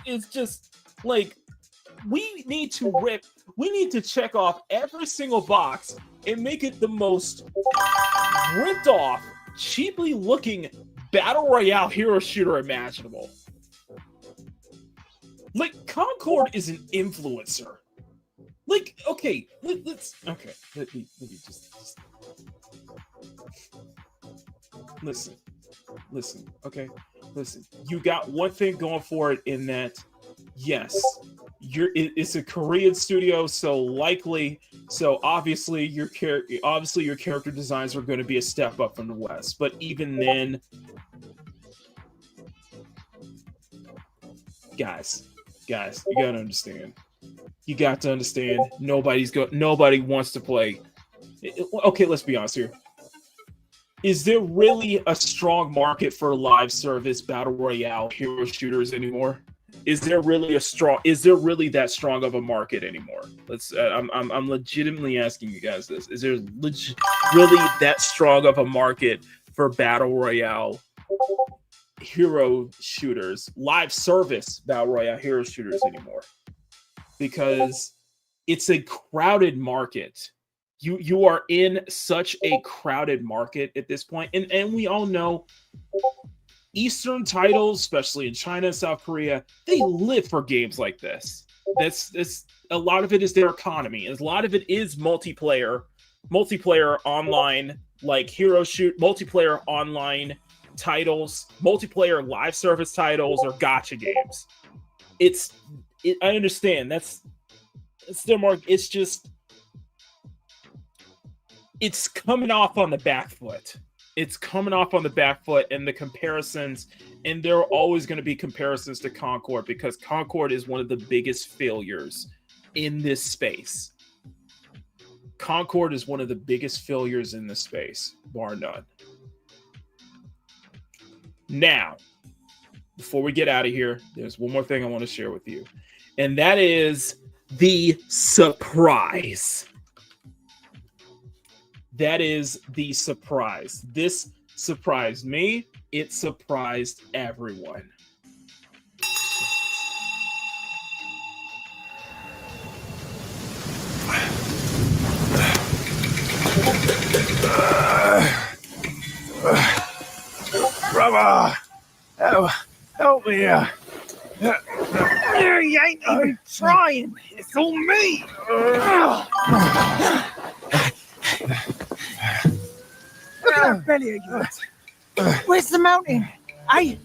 is just like, we need to check off every single box and make it the most ripped off, cheaply looking battle royale hero shooter imaginable. Like, Concord is an influencer. Like, okay, let me just listen, okay? Listen, you got one thing going for it in that, yes, it's a Korean studio, so obviously your character designs are going to be a step up from the West. But even then, guys, you gotta understand. You got to understand. Nobody wants to play. Okay, let's be honest here. Is there really a strong market for live service battle royale hero shooters anymore? Is there really that strong of a market anymore? I'm legitimately asking you guys this. Is there really that strong of a market for battle royale hero shooters, live service battle royale hero shooters anymore? Because it's a crowded market. You are in such a crowded market at this point, and we all know Eastern titles, especially in China and South Korea, they live for games like this. That's a lot of it is their economy. A lot of it is multiplayer online, like multiplayer online titles, multiplayer live service titles, or gacha games. I understand it's their market. It's just, it's coming off on the back foot. It's coming off on the back foot, and the comparisons, and there are always going to be comparisons to Concord, because Concord is one of the biggest failures in this space. Concord is one of the biggest failures in this space, bar none. Now, before we get out of here, there's one more thing I want to share with you, and that is the surprise. That is the surprise. This surprised me. It surprised everyone. Brother, help me here. You ain't even trying. It's all me. Look at that belly of yours. Where's the mountain? Hey,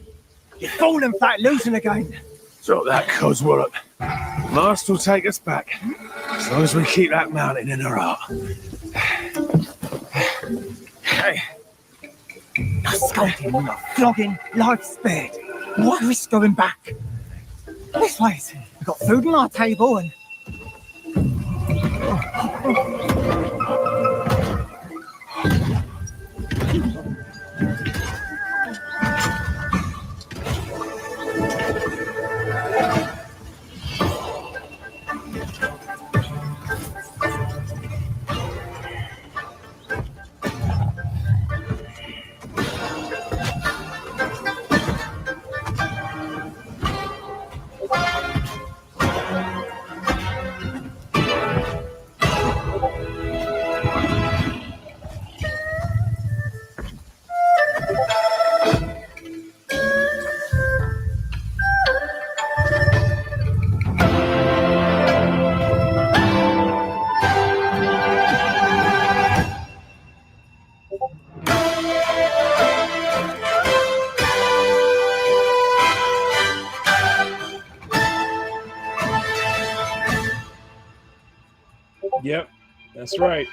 you're falling flat, losing again. Drop that Cosworth. Master will take us back, as long as we keep that mountain in our heart. Hey. A scolding, a flogging, life spared. What risk going back? This place, we've got food on our table and... Yep, that's right.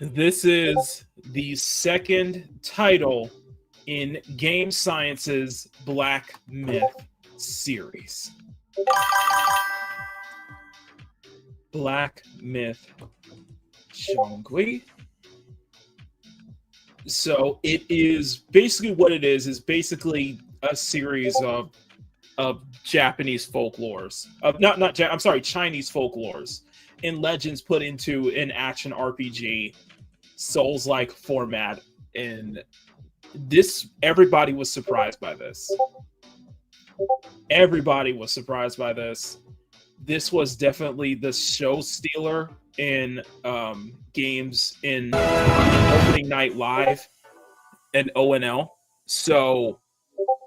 This is the second title in Game Science's Black Myth series. Black Myth Chongli. So it is basically what it is basically a series of Japanese folklores. Chinese folklores and legends put into an action RPG Souls-like format. And this, everybody was surprised by this. Everybody was surprised by this. This was definitely the show stealer in games in opening night live and ONL. So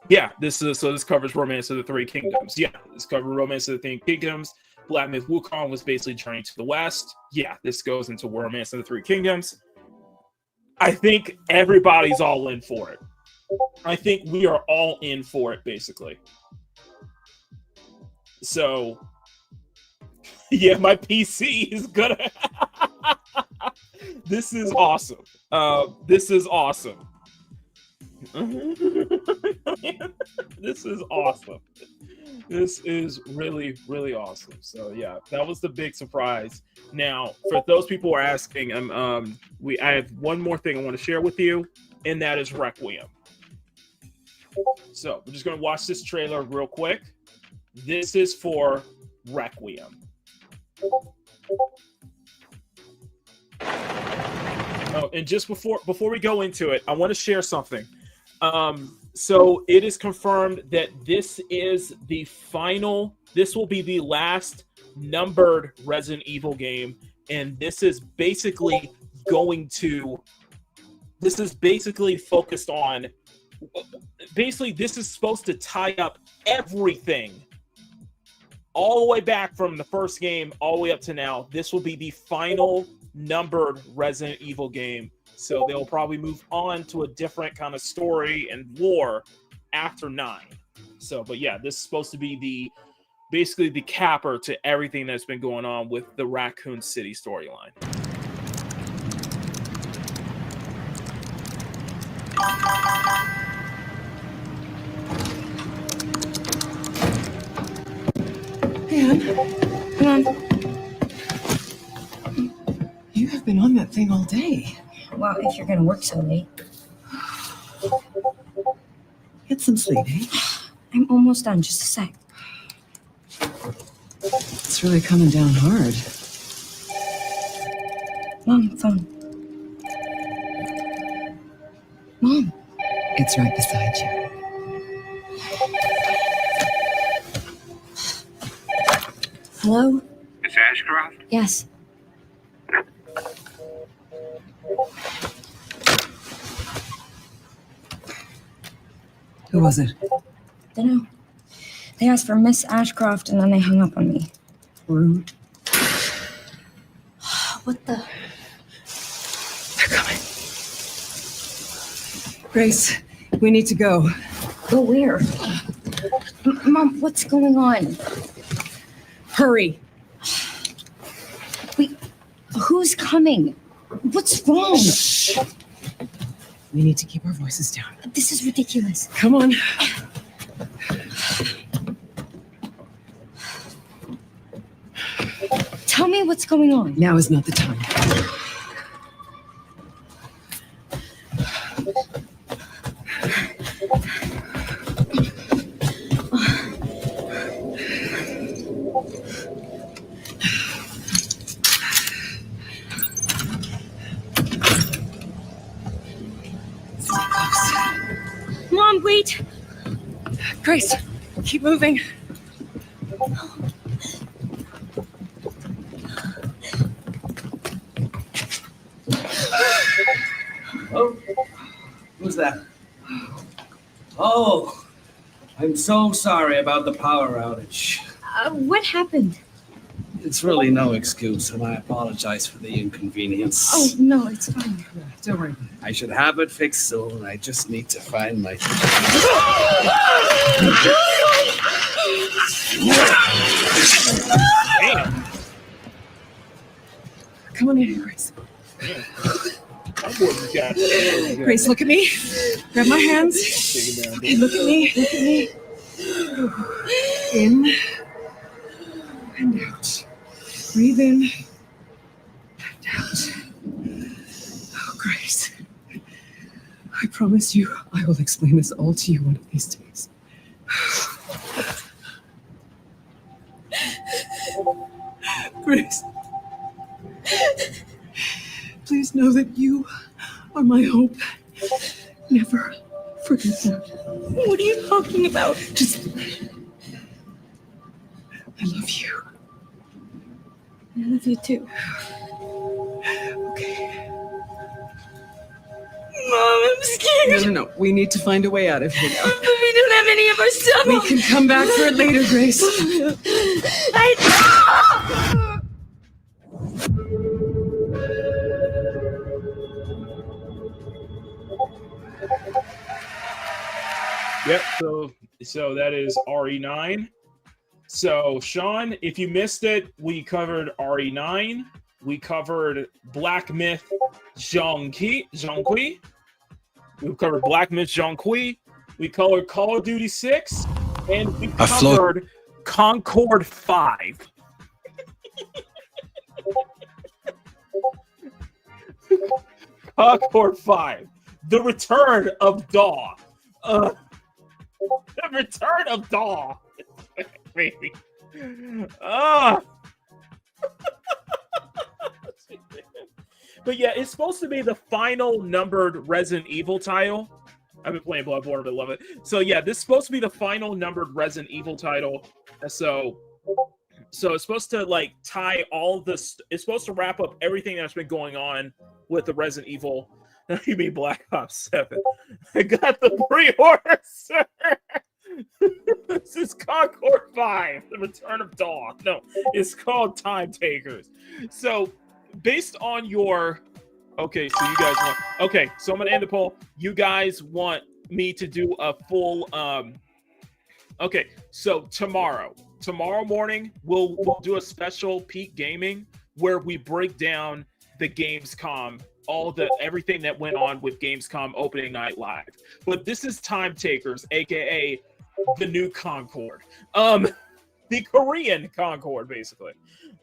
yeah, this covers Romance of the Three Kingdoms. Yeah, this covers Romance of the Three Kingdoms. Black Myth Wukong was basically journey to the west. Yeah, this goes into Romance of the Three Kingdoms. I think everybody's all in for it. I think we are all in for it, basically. So, yeah, my PC is gonna... This is awesome. This is awesome. This is awesome. This is really, really awesome. So yeah, that was the big surprise. Now, for those people who are asking, I have one more thing I want to share with you, and that is Requiem. So we're just going to watch this trailer real quick. This is for Requiem. Oh, and just before we go into it, I want to share something. So it is confirmed that this is the final, this will be the last numbered Resident Evil game, and this is basically focused on, basically this is supposed to tie up everything all the way back from the first game all the way up to now. This will be the final numbered Resident Evil game. So they'll probably move on to a different kind of story and lore after 9. So, but yeah, this is supposed to be basically the capper to everything that's been going on with the Raccoon City storyline. Man, come on. You have been on that thing all day. Well, if you're going to work so late. Get some sleep, eh? I'm almost done. Just a sec. It's really coming down hard. Mom, phone. Mom. It's right beside you. Hello? Miss Ashcroft? Yes. Who was it? Dunno. They asked for Miss Ashcroft and then they hung up on me. Rude. What the? They're coming. Grace, we need to go. Go where? Mom, what's going on? Hurry. Wait, who's coming? What's wrong? Shh. We need to keep our voices down. This is ridiculous. Come on. Tell me what's going on. Now is not the time. Mom, wait. Grace, keep moving. Oh, who's that? Oh, I'm so sorry about the power outage. What happened? It's really no excuse, and I apologize for the inconvenience. Oh, no, it's fine. Don't worry. I should have it fixed soon. I just need to find my... Damn. Come on in, Grace. Yeah. Grace, look at me. Grab my hands. Okay, look at me. Look at me. In and out. Breathe in and out. Oh, Grace. I promise you, I will explain this all to you one of these days. Grace. Please know that you are my hope. Never forget that. What are you talking about? Just... I love you. I love you too. Okay. Mom, I'm scared. No. We need to find a way out of here now. But we don't have any of our stuff. We can come back for it later, Grace. Yep. So that is RE9. So Sean, if you missed it, we covered RE9. We covered Black Myth Zhongqi. We covered Black Myth Zhongqi. We covered Call of Duty 6, and we covered Concord 5. Concord 5. The Return of Daw. The Return of Daw. Baby. But yeah, it's supposed to be the final numbered Resident Evil title. I've been playing Bloodborne, but I love it. So yeah, this is supposed to be the final numbered Resident Evil title. So it's supposed to like tie all this. It's supposed to wrap up everything that's been going on with the Resident Evil. You mean Black Ops 7? I got the pre-order, sir. This is Concord 5, The Return of Dawn. No, it's called Time Takers. So, based on your... Okay, so you guys want... Okay, so I'm going to end the poll. You guys want me to do a full... Okay, so tomorrow morning, we'll do a special Peak Gaming where we break down the Gamescom, everything that went on with Gamescom opening night live. But this is Time Takers, aka the new Concord. The Korean Concord, basically.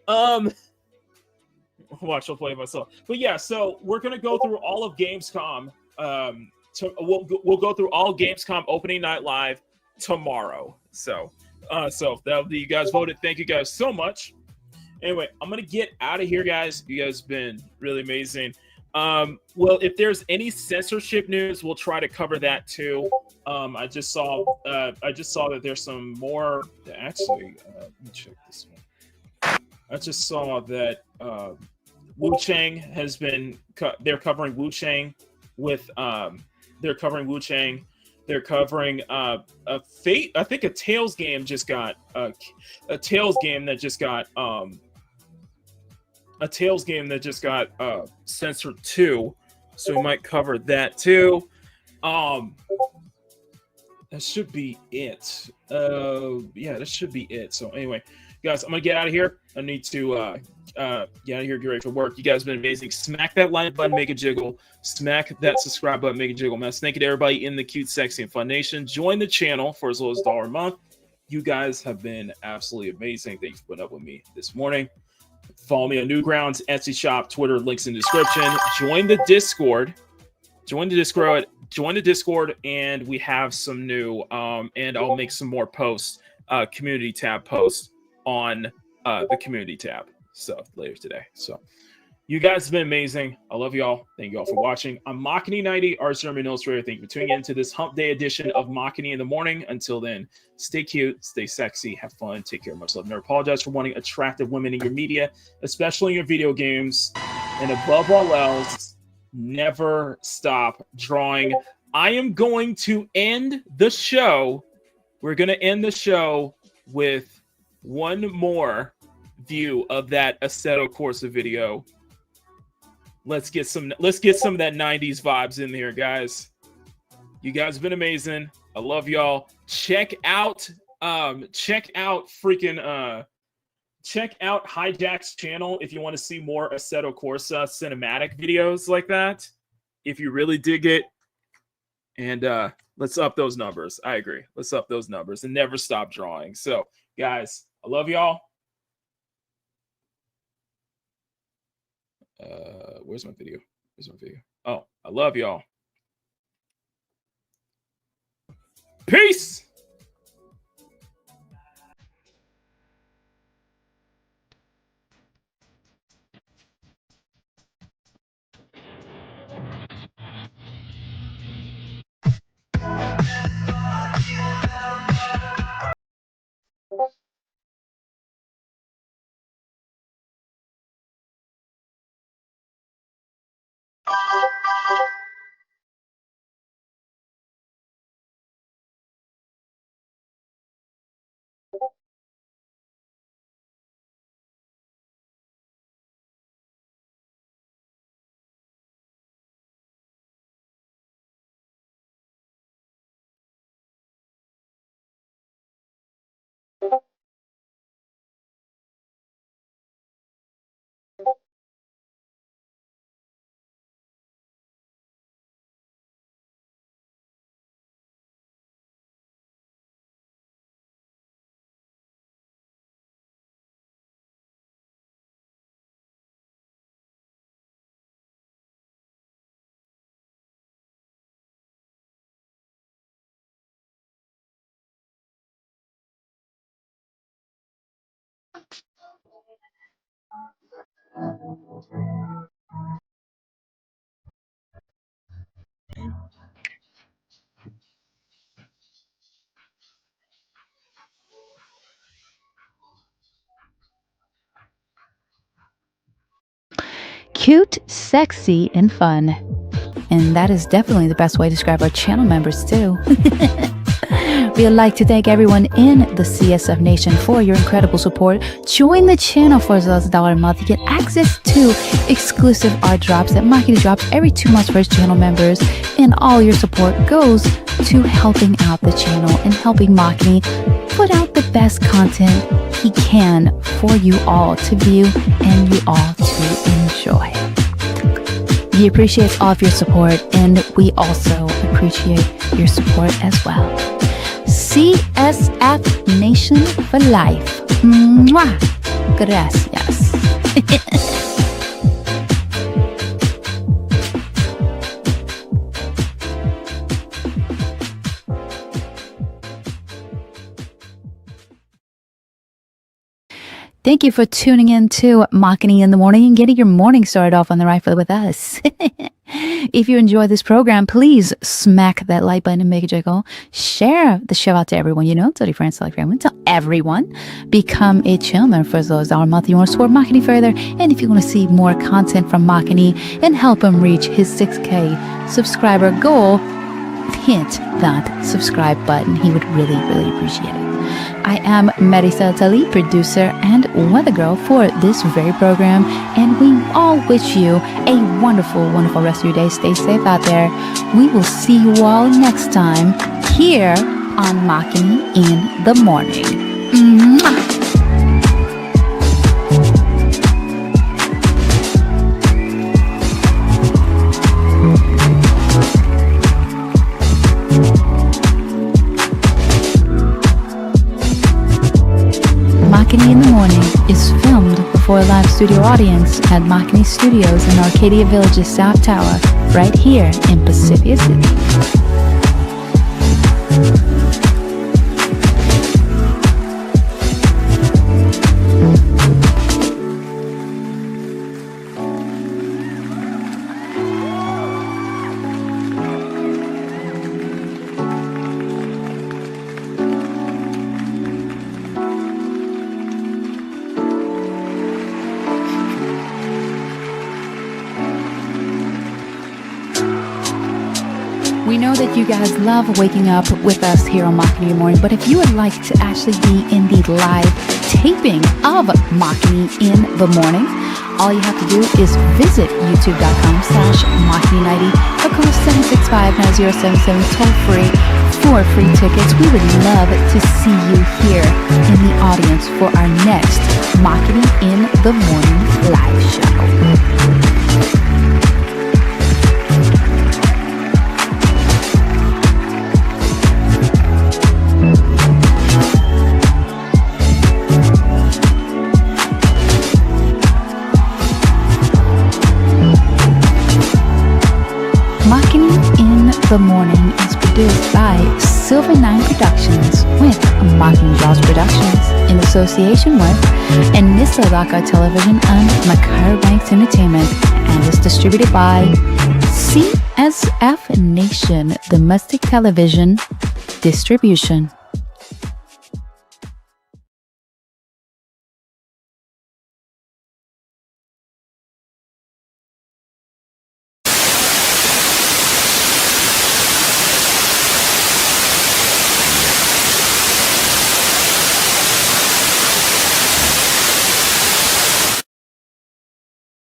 Watch, I'll play myself. But yeah, so we're gonna go through all of Gamescom. We'll go through all Gamescom opening night live tomorrow. So that'll be, you guys voted. Thank you guys so much. Anyway, I'm gonna get out of here, guys. You guys have been really amazing. Well, if there's any censorship news, we'll try to cover that too. I just saw that there's some more. Actually, let me check this one. I just saw that Wu Chang has been. They're covering Wu Chang with. They're covering Wu Chang. They're covering a Fate. I think a Tales game just got a Tales game that just got censored too. So we might cover that too. That should be it. Yeah, that should be it. So anyway, guys, I'm gonna get out of here. I need to get out of here, get ready for work. You guys have been amazing. Smack that like button, make it jiggle. Smack that subscribe button, make it jiggle. Mess. Thank you to everybody in the Cute, Sexy, and Fun Nation. Join the channel for as low as $1 a month. You guys have been absolutely amazing. Thanks for putting up with me this morning. Follow me on Newgrounds, Etsy shop, Twitter, links in the description. Join the Discord. Join the Discord, and we have some new and I'll make some more posts, community tab posts on the community tab stuff later today. So you guys have been amazing. I love y'all. Thank you all for watching. I'm Makini90, Art German Illustrator. Thank you for tuning in to this Hump Day edition of Makini in the Morning. Until then, stay cute, stay sexy, have fun, take care, much love. Never apologize for wanting attractive women in your media, especially in your video games. And above all else, never stop drawing. I am going to end the show. We're going to end the show with one more view of that Assetto Corsa video. Let's get some of that 90s vibes in here, guys. You guys have been amazing. I love y'all. Check out Hijack's channel if you want to see more Assetto Corsa cinematic videos like that. If you really dig it. And let's up those numbers. I agree. Let's up those numbers and never stop drawing. So, guys, I love y'all. Where's my video? Oh, I love y'all. Peace. Cute, sexy, and fun. And that is definitely the best way to describe our channel members too. We'd like to thank everyone in the CSF Nation for your incredible support. Join the channel for as low as $1 a month to get access to exclusive art drops that Makini drops every 2 months for his channel members. And all your support goes to helping out the channel and helping Makini put out the best content he can for you all to view and you all to enjoy. He appreciates all of your support, and we also appreciate your support as well. CSF Nation for life. Mwah! Gracias. Thank you for tuning in to Makini in the Morning and getting your morning started off on the right foot with us. If you enjoy this program, please smack that like button and make it jiggle. Share the show out to everyone you know. Tell your friends, tell your family, tell everyone. Become a channel member for those $1 a month you want to support Makini further. And if you want to see more content from Makini and help him reach his 6K subscriber goal, hit that subscribe button. He would really, really appreciate it. I am Marisa Tali, producer and weather girl for this very program, and we all wish you a wonderful, wonderful rest of your day. Stay safe out there. We will see you all next time here on Makini in the Morning. Mwah! Makini in the Morning is filmed before a live studio audience at Makini Studios in Arcadia Village's South Tower, right here in Pacific City. We know that you guys love waking up with us here on Makini in the Morning, but if you would like to actually be in the live taping of Makini in the Morning, all you have to do is visit youtube.com/Makini90 or call 765-9077 toll free for free tickets. We would love to see you here in the audience for our next Makini in the Morning live show. The Morning is produced by Silver9 Productions with Makini Jaws Productions in association with Anissa Laka Television and Makar Banks Entertainment, and is distributed by CSF Nation Domestic Television Distribution.